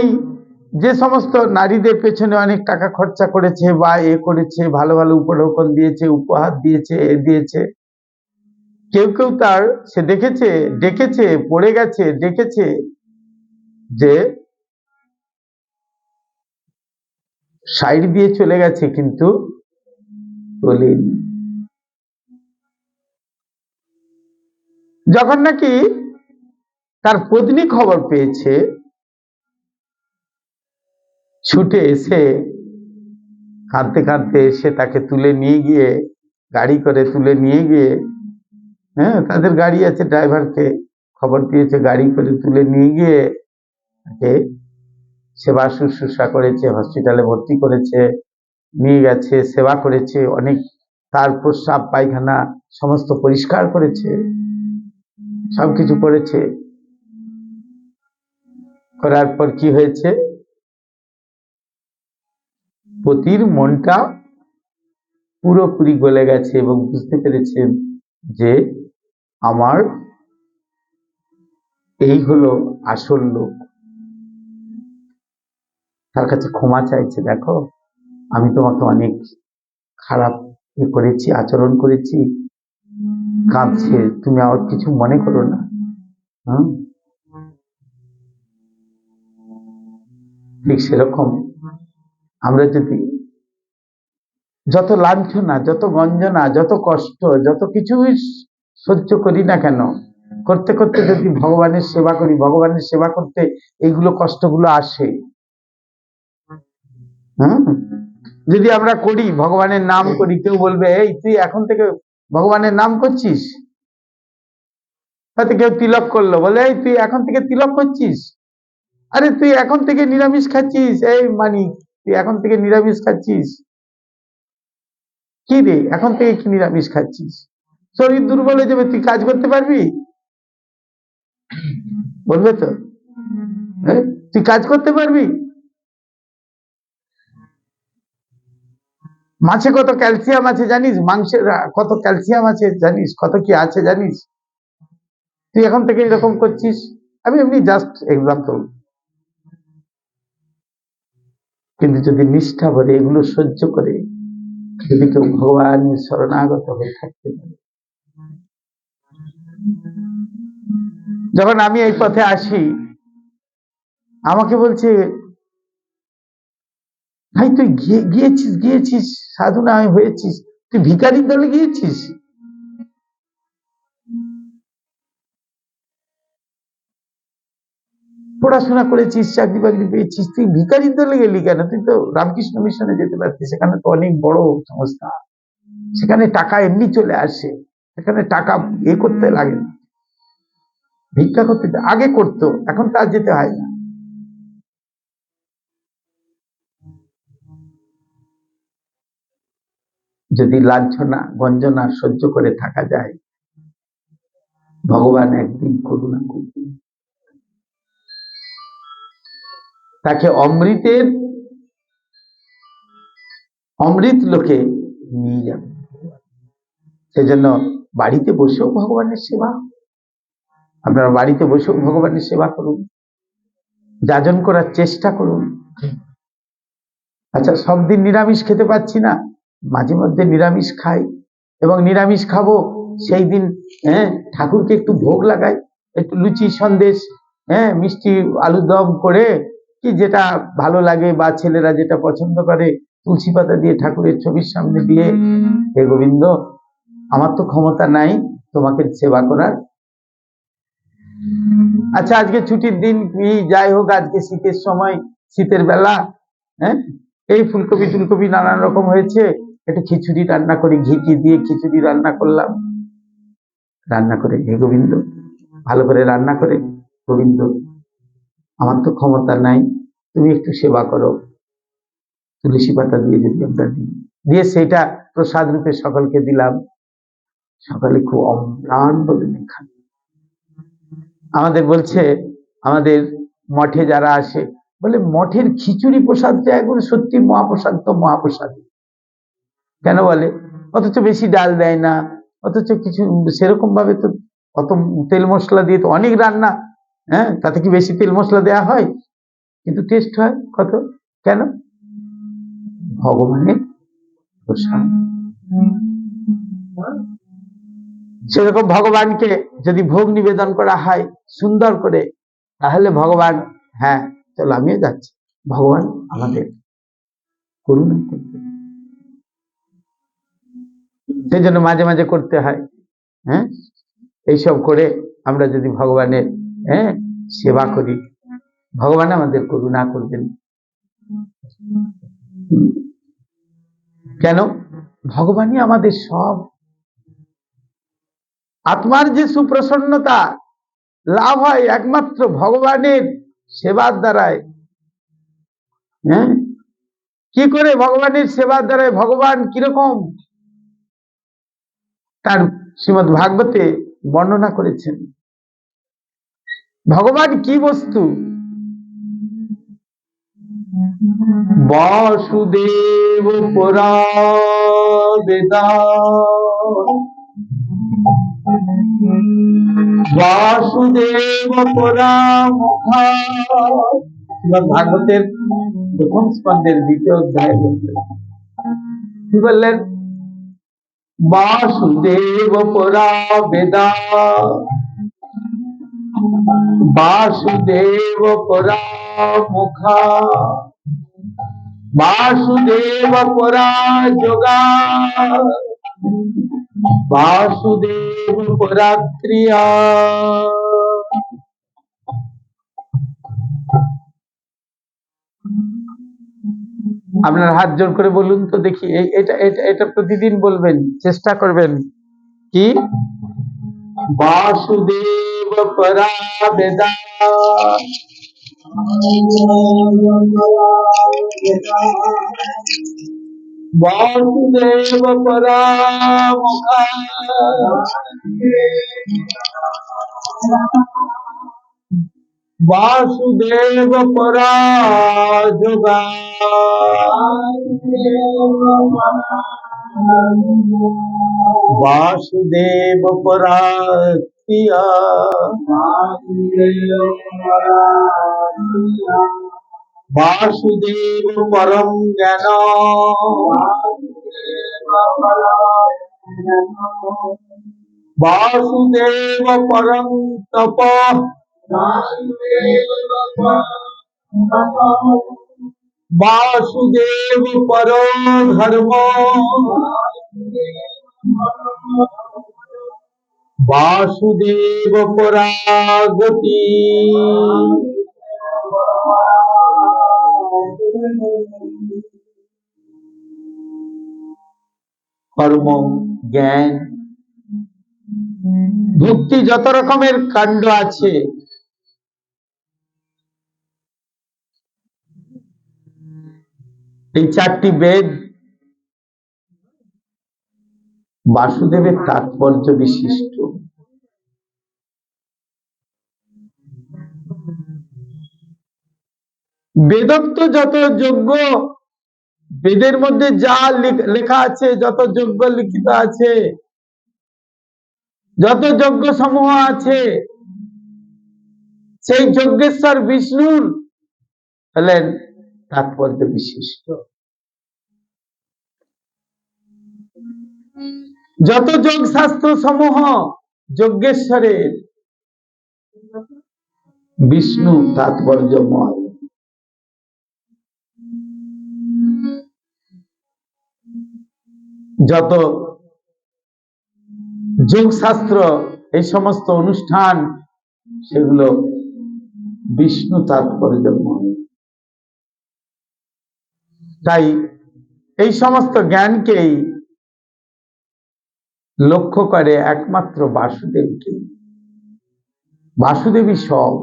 যে সমস্ত নারীদের পেছনে অনেক টাকা খরচা করেছে বা করেছে, ভালো ভালো উপঢৌকন দিয়েছে, উপহার দিয়েছে, দিয়েছে, কেউ কেউ তার সে ডেকেছে পড়ে গেছে, ডেকেছে যে সাইড দিয়ে চলে গেছে, কিন্তু তোলেনি। যখন নাকি তার পত্নী খবর পেয়েছে, ছুটে এসে কাঁদতে কাঁদতে এসে তাকে তুলে নিয়ে গিয়ে, গাড়ি করে তুলে নিয়ে গিয়ে, হ্যাঁ তাদের গাড়ি আছে, ড্রাইভারকে খবর দিয়েছে, গাড়ি করে তুলে নিয়ে গিয়ে তাকে সেবা শুশ্রূষা করেছে, হসপিটালে ভর্তি করেছে, নিয়ে গেছে, সেবা করেছে, অনেক তার প্রস্রাব পায়খানা সমস্ত পরিষ্কার করেছে, সবকিছু করেছে। করার পর কি হয়েছে, পতির মনটা পুরোপুরি গলে গেছে এবং বুঝতে পেরেছেন যে আমার এই হলো আসল লোক। তার কাছে ক্ষমা চাইছে, দেখো আমি তোমাকে অনেক খারাপ করেছি, আচরণ করেছি, কাঁদছে, তুমি আর কিছু মনে করো না। ঠিক সেরকম আমরা যদি যত লাঞ্ছনা, যত গঞ্জনা, যত কষ্ট, যত কিছুই সহ্য করি না কেন, করতে করতে যদি ভগবানের সেবা করি, ভগবানের সেবা করতে এইগুলো কষ্টগুলো আসে। যদি আমরা করি, ভগবানের নাম করি, কেউ বলবে এই তুই এখন থেকে ভগবানের নাম করছিস, হয়তো কেউ তিলক করলো, বলে এই তুই এখন থেকে তিলক করছিস, আরে তুই এখন থেকে নিরামিষ খাচ্ছিস, এই মানিক তুই এখন থেকে নিরামিষ খাচ্ছিস, কি রে এখন থেকে কি নিরামিষ খাচ্ছিস, শরীর দুর্বল হয়ে যাবে, তুই কাজ করতে পারবি? বলবে তো, তুই কাজ করতে পারবি? মাছে কত ক্যালসিয়াম আছে জানিস, মাংসের কত ক্যালসিয়াম আছে জানিস, কত কি আছে জানিস, তুই এখন থেকে এরকম করছিস। আমি এমনি জাস্ট এক্সাম্পল। কিন্তু যদি নিষ্ঠা ভরে এগুলো সহ্য করে যদি কেউ ভগবানের শরণাগত হয়ে থাকতে পারে। যখন আমি এই পথে আসি, আমাকে বলছে ভাই তুই গিয়েছিস সাধনা হয়েছিস, তুই ভিখারির দলে গিয়েছিস, পড়াশোনা করেছিস, চাকরি বাকরি পেয়েছিস, তুই ভিখারির দলে গেলি কেন? তুই তো রামকৃষ্ণ মিশনে যেতে পারতিস, সেখানে তো অনেক বড় সংস্থা, সেখানে টাকা এমনি চলে আসে, সেখানে টাকা করতে লাগে না, ভিক্ষা করতে আগে করতো, এখন তার যেতে হয় না। যদি লাঞ্ছনা গঞ্জনা সহ্য করে থাকা যায়, ভগবান একদিন করুণা করবেন, তাকে অমৃত লোকে নিয়ে যাবে। সেজন্য বাড়িতে বসেও ভগবানের সেবা, আপনারা বাড়িতে বসেও ভগবানের সেবা করুন, যাজন করার চেষ্টা করুন। আচ্ছা, সব দিন নিরামিষ খেতে পাচ্ছি না, মাঝে মধ্যে নিরামিষ খাই, এবং নিরামিষ খাবো সেই দিন ঠাকুরকে একটু ভোগ লাগাই, একটু লুচি সন্দেশ, মিষ্টি আলুর দম করে, কি যেটা ভালো লাগে বা ছেলেরা যেটা পছন্দ করে, তুলসী পাতা দিয়ে ঠাকুরের ছবির সামনে দিয়ে, হে গোবিন্দ, আমার তো ক্ষমতা নাই তোমাকে সেবা করার। আচ্ছা, আজকে ছুটির দিন, যাই হোক, আজকে শীতের সময়, শীতের বেলা, এই ফুলকপি টুলকপি নানান রকম হয়েছে, একটু খিচুড়ি রান্না করি, ঘি দিয়ে খিচুড়ি রান্না করলাম। রান্না করে, হে গোবিন্দ, ভালো করে রান্না করে, গোবিন্দ, আমার তো ক্ষমতা নাই, তুমি একটু সেবা করো, তুলসী পাতা দিয়ে যদি আমরা দিই, দিয়ে সেটা প্রসাদ রূপে সকলকে দিলাম, সকলে খুব অম্লান বলে খান। আমাদের বলছে, আমাদের মঠে যারা আসে বলে, মঠের খিচুড়ি প্রসাদটা একবার সত্যি মহাপ্রসাদ, তো মহাপ্রসাদ কেন বলে, অথচ বেশি ডাল দেয় না, অথচ কিছু সেরকম ভাবে তো অত তেল মশলা দিয়ে তো অনেক রান্না, তাতে কি বেশি তেল মশলা দেওয়া হয়, কিন্তু টেস্ট হয় কত, কেন? ভগবানের প্রসাদ। সেরকম ভগবানকে যদি ভোগ নিবেদন করা হয় সুন্দর করে, তাহলে ভগবান, হ্যাঁ চলো আমিও যাচ্ছি, ভগবান আমাদের করুণা করতে। সেই জন্য মাঝে মাঝে করতে হয়, এইসব করে আমরা যদি ভগবানের সেবা করি, ভগবান আমাদের করুণা করবেন। কেন? ভগবানই আমাদের সব। আত্মার যে সুপ্রসন্নতা লাভ হয় একমাত্র ভগবানের সেবার দ্বারায়। কি করে ভগবানের সেবার দ্বারায়? ভগবান কিরকম, তার শ্রীমদ্ ভাগবতে বর্ণনা করেছেন। ভগবান কি বস্তু? বাসুদেব পুরা বেদা, বাসুদেব পুরা মুখা। শ্রীমদ্ ভাগবতের প্রথম স্কন্ধের দ্বিতীয় অধ্যায় বললেন, কি বললেন? বাসুদেব পুরা বেদা, বাসুদেব পুরা মুখা, বাসুদেব পুরা যোগা, বাসুদেব পুরা ক্রিয়া। আপনার হাত জোর করে বলুন তো দেখি, এটা এটা এটা প্রতিদিন বলবেন, চেষ্টা করবেন। কি? বাসুদেব পরা বেদা, বাসুদেব পরা মুখা, বাসুদেব পরা যোগা, वासुदेव परात्या, वासुदेव परम ज्ञान, वासुदेव परम तप, वासुदेव परो धर्म, वासुदेव परागति। কর্ম, জ্ঞান, ভক্তি, যত রকমের কাণ্ড আছে, এই চারটি বেদ বাসুদেবের তাৎপর্য বিশিষ্ট। বেদোক্ত যত যজ্ঞ, বেদের মধ্যে যা লেখা আছে, যত যজ্ঞ লিখিত আছে, যত যজ্ঞ সমূহ আছে, সেই যজ্ঞেশ্বর বিষ্ণুর হলেন তাৎপর্য বিশিষ্ট। যত যোগ শাস্ত্র সমূহ যজ্ঞেশ্বরের, বিষ্ণু তাৎপর্যময়। যত যোগ শাস্ত্র, এই সমস্ত অনুষ্ঠান, সেগুলো বিষ্ণু তাৎপর্যময়। তাই এই সমস্ত জ্ঞানকেই লক্ষ্য করে একমাত্র বাসুদেবকে। বাসুদেবী সব।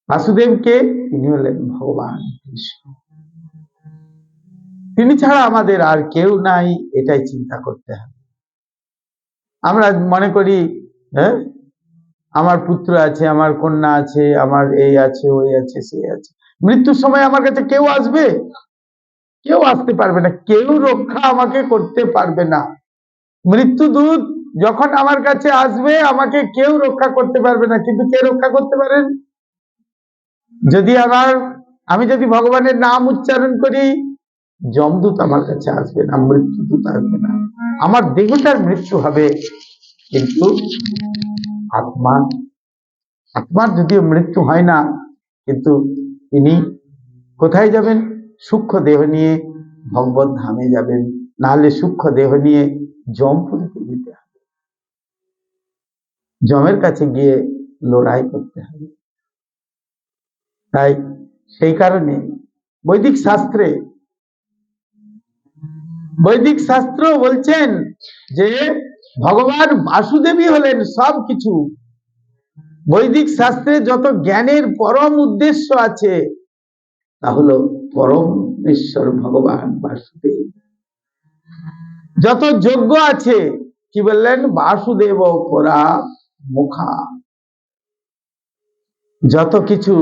বাসুদেবকে, তিনি হলেন ভগবান কৃষ্ণ। তিনি ছাড়া আমাদের আর কেউ নাই, এটাই চিন্তা করতে হবে। আমরা মনে করি হ্যাঁ, আমার পুত্র আছে, আমার কন্যা আছে, আমার এই আছে, ওই আছে, সে আছে। মৃত্যুর সময় আমার কাছে কেউ আসবে? কেউ আসতে পারবে না। কেউ রক্ষা আমাকে করতে পারবে না। মৃত্যুদূত যখন আমার কাছে আসবে, আমাকে কেউ রক্ষা করতে পারবে না। কিন্তু কে রক্ষা করতে পারেন? যদি আমি যদি ভগবানের নাম উচ্চারণ করি, যমদূত আমার কাছে আসবে না, মৃত্যুদূত আসবে না। আমার দেহটার মৃত্যু হবে, কিন্তু আত্মার যদিও মৃত্যু হয় না, কিন্তু তিনি কোথায় যাবেন? সূক্ষ্ম দেহ নিয়ে ভগবত ধামে যাবেন, নাহলে সূক্ষ্ম দেহ নিয়ে যমপুরীতে যেতে হবে, যমের কাছে গিয়ে লড়াই করতে হবে। তাই সেই কারণে বৈদিক শাস্ত্র বলছেন যে ভগবান বাসুদেবী হলেন সবকিছু। বৈদিক শাস্ত্রে যত জ্ঞানের পরম উদ্দেশ্য আছে, তা হলো পরমেশ্বর ভগবান বাসুদেব। যত যজ্ঞ আছে, কি বললেন? বাসুদেব পরা মুখা। যত কিছু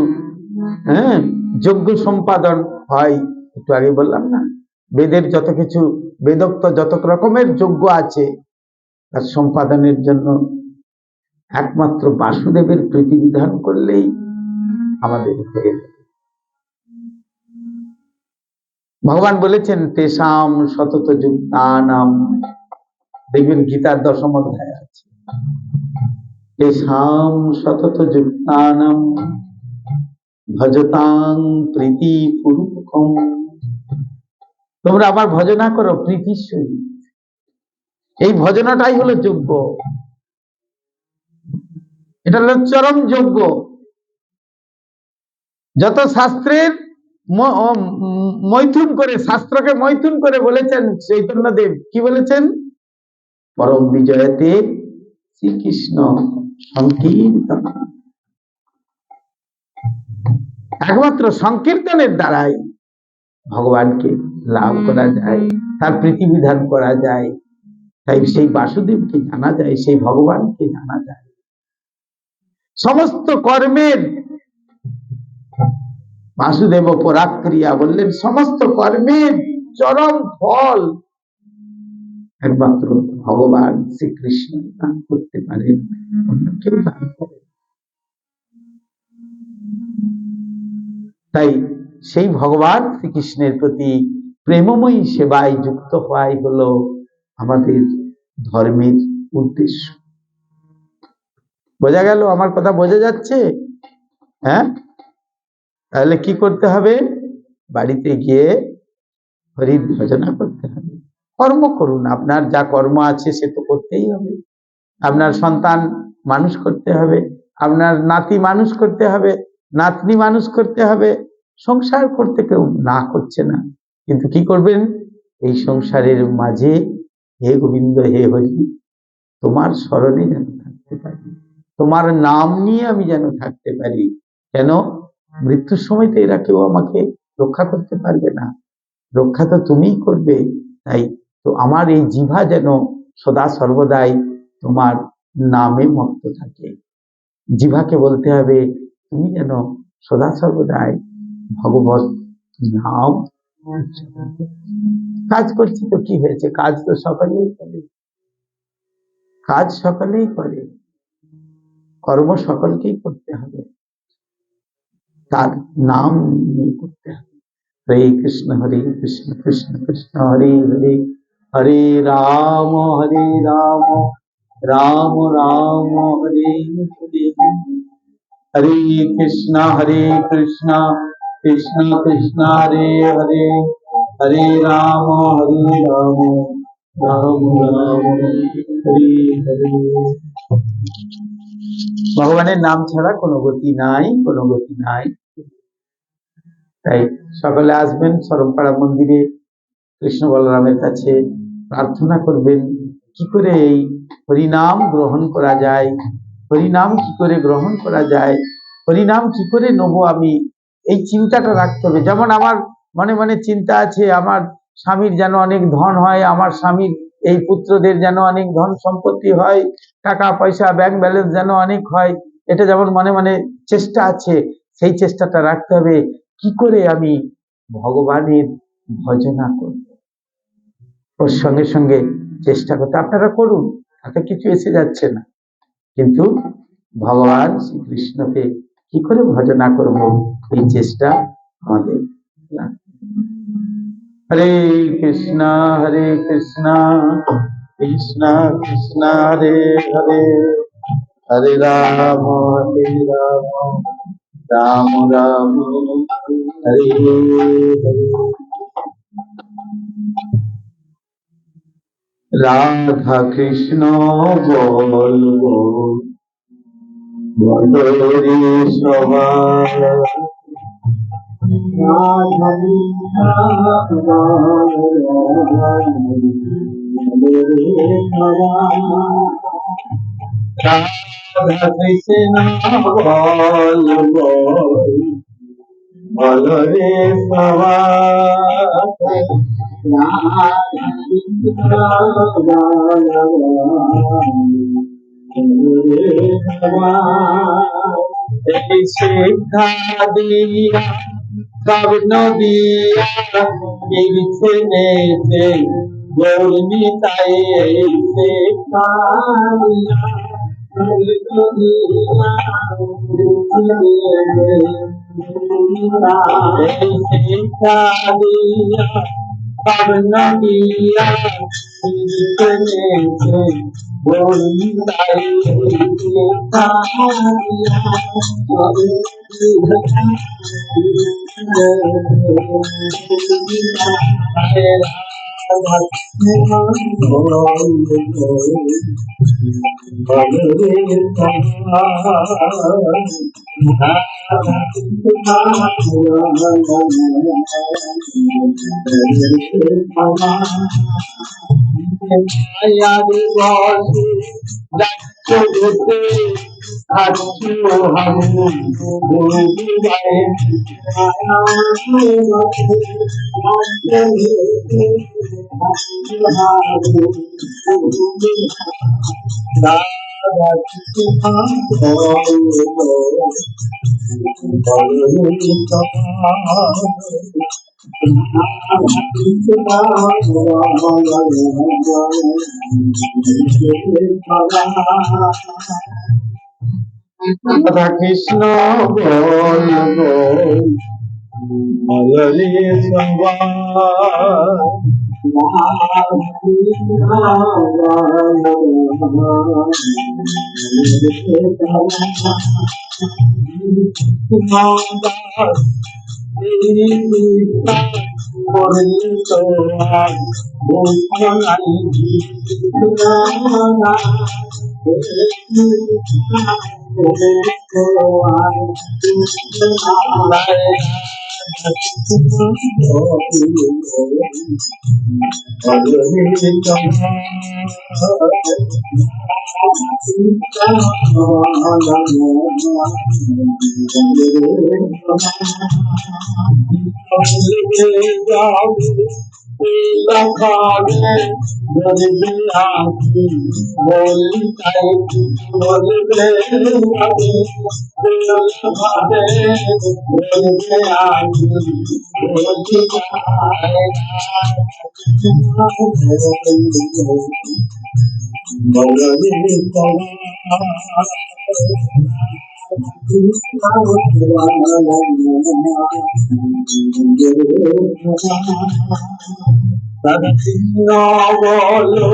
যজ্ঞ সম্পাদন হয়, একটু আগে বললাম না, বেদের যত কিছু, বেদোক্ত যত রকমের যজ্ঞ আছে, তার সম্পাদনের জন্য একমাত্র বাসুদেবের প্রীতিবিধান করলেই আমাদের হয়ে যাবে। ভগবান বলেছেন তেষাম সতত যুক্তানাম, দেখবেন গীতার 10ম অধ্যায় আছে, তেষাম সতত যুক্তানাম ভজতাং প্রীতি পূর্বকম। তোমরা আবার ভজনা করো প্রীতির সহিত। এই ভজনাটাই হলো যজ্ঞ, এটা হলো চরম যজ্ঞ। যত শাস্ত্রের মৈথুন করে, শাস্ত্রকে মৈথুন করে বলেছেন চৈতন্যদেব, কি বলেছেন? পরম বিজয়তে শ্রীকৃষ্ণ সংকীর্তন। একমাত্র সংকীর্তনের দ্বারাই ভগবানকে লাভ করা যায়, তার প্রীতিবিধান করা যায়। তাই সেই বাসুদেবকে জানা যায়, সেই ভগবানকে জানা যায়। সমস্ত কর্মের বাসুদেব পরাক্রিয়া বললেন, সমস্ত কর্মের চরম ফল একমাত্র ভগবান শ্রীকৃষ্ণ দান করতে পারেন, অন্য কেউ দান করেন। তাই সেই ভগবান শ্রীকৃষ্ণের প্রতি প্রেমময়ী সেবায় যুক্ত হওয়াই হলো আমাদের ধর্মের উদ্দেশ্য। বোঝা গেল? আমার কথা বোঝা যাচ্ছে? হ্যাঁ, তাহলে কি করতে হবে? বাড়িতে গিয়ে হরি ভজনা করতে হবে। কর্ম করুন, আপনার যা কর্ম আছে সে তো করতেই হবে। আপনার সন্তান মানুষ করতে হবে, আপনার নাতি মানুষ করতে হবে, নাতনি মানুষ করতে হবে। সংসার করতে কেউ না করছে না, কিন্তু কি করবেন? এই সংসারের মাঝে হে গোবিন্দ, হে হরি, তোমার স্মরণে যেন থাকতে পারি, তোমার নাম নিয়ে আমি যেন থাকতে পারি। কেন? মৃত্যুর সময় তো এরা কেউ আমাকে রক্ষা করতে পারবে না, রক্ষা তো তুমিই করবে। তাই তো আমার এই জিহ্বা যেন সদা সর্বদাই তোমার নামে মত্ত থাকে। জিহ্বাকে বলতে হবে তুমি যেন সদা সর্বদাই ভগবত নাম। কাজ করছি তো কি হয়েছে, কাজ তো সকলেই করে, কাজ সকলেই করে, কর্ম সকলকেই করতে হবে, তার নাম নিয়ে করতে হবে। হরে কৃষ্ণ কৃষ্ণ কৃষ্ণ হরে হরে, হরে রাম রাম রাম হরে হরে, হরে কৃষ্ণ কৃষ্ণ কৃষ্ণ হরে হরে, হরে রাম রাম রাম হরে হরে। ভগবানের নাম ছাড়া কোনো গতি নাই, কোনো গতি নাই। তাই সকলে আসবেন শরণপাড়া মন্দিরে, কৃষ্ণ বলরামের কাছে প্রার্থনা করবেন কি করে এই হরিনাম গ্রহণ করা যায়, হরিনাম কি করে গ্রহণ করা যায়, হরিনাম কি করে নেবো আমি, এই চিন্তাটা রাখতে হবে। যেমন আমার মনে মনে চিন্তা আছে আমার স্বামীর যেন অনেক ধন হয়, আমার স্বামীর এই পুত্রদের যেন অনেক ধন সম্পত্তি হয়, টাকা পয়সা ব্যাংক ব্যালেন্স যেন অনেক হয়, এটা যেমন মনে মনে চেষ্টা আছে, সেই চেষ্টাটা রাখতে হবে কি করে আমি ভগবানের ভজনা করব। ওর সঙ্গে সঙ্গে চেষ্টা করতে, আপনারা করুন, তাতে কিছু এসে যাচ্ছে না, কিন্তু ভগবান শ্রীকৃষ্ণকে কি করে ভজনা করব এই চেষ্টা আমাদের। হরে কৃষ্ণ কৃষ্ণ কৃষ্ণ হরে হরে, হরে রাম রাম রাম হরে হরে। রাধা কৃষ্ণ বলবো বলরে সবাই, রাধা কৃষ্ণ বলবো বলরে সবাই, শিক্ষা দিয়া স্বপ্ন দিয়া ফিরছে নেছে গৌরী তাই, শিক্ষা দিয়া স্বপ্ন দিয়া শিক্ষা দিয়া স্বপ্ন দিয়া ফিরছে নেছে গৌরী তাই, শিক্ষা দিয়া রাধা কৃষ্ণ বলবো বলরে সবাই, লখনে বলবে আছি বলি তাই বলবে আমি লখনে বলবে আছি বলি কৃষ্ণ বলো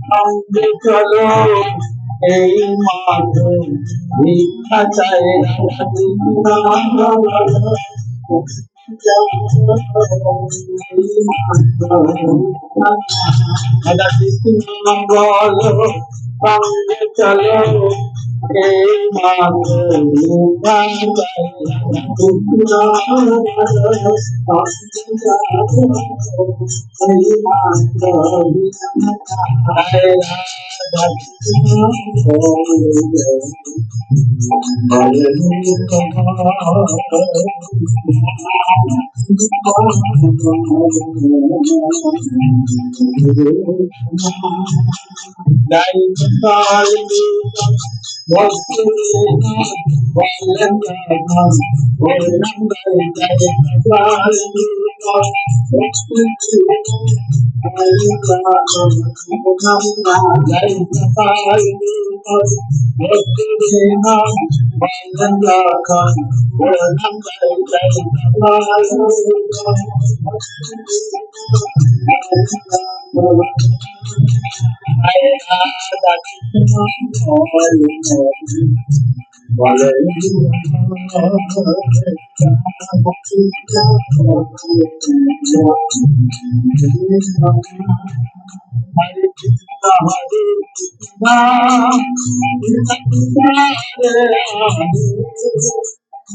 সঙ্গে চলো এই মাঝে ভিক্ষা চাই রাধা কৃষ্ণ বলো সঙ্গে চলো এই মাঝে ভিক্ষা চাই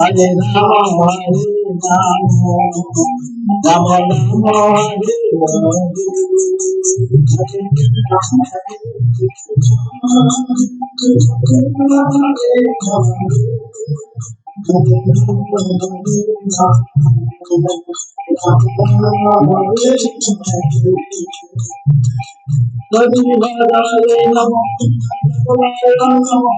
Hare Rama, Rama Rama, Hare Hare Rama.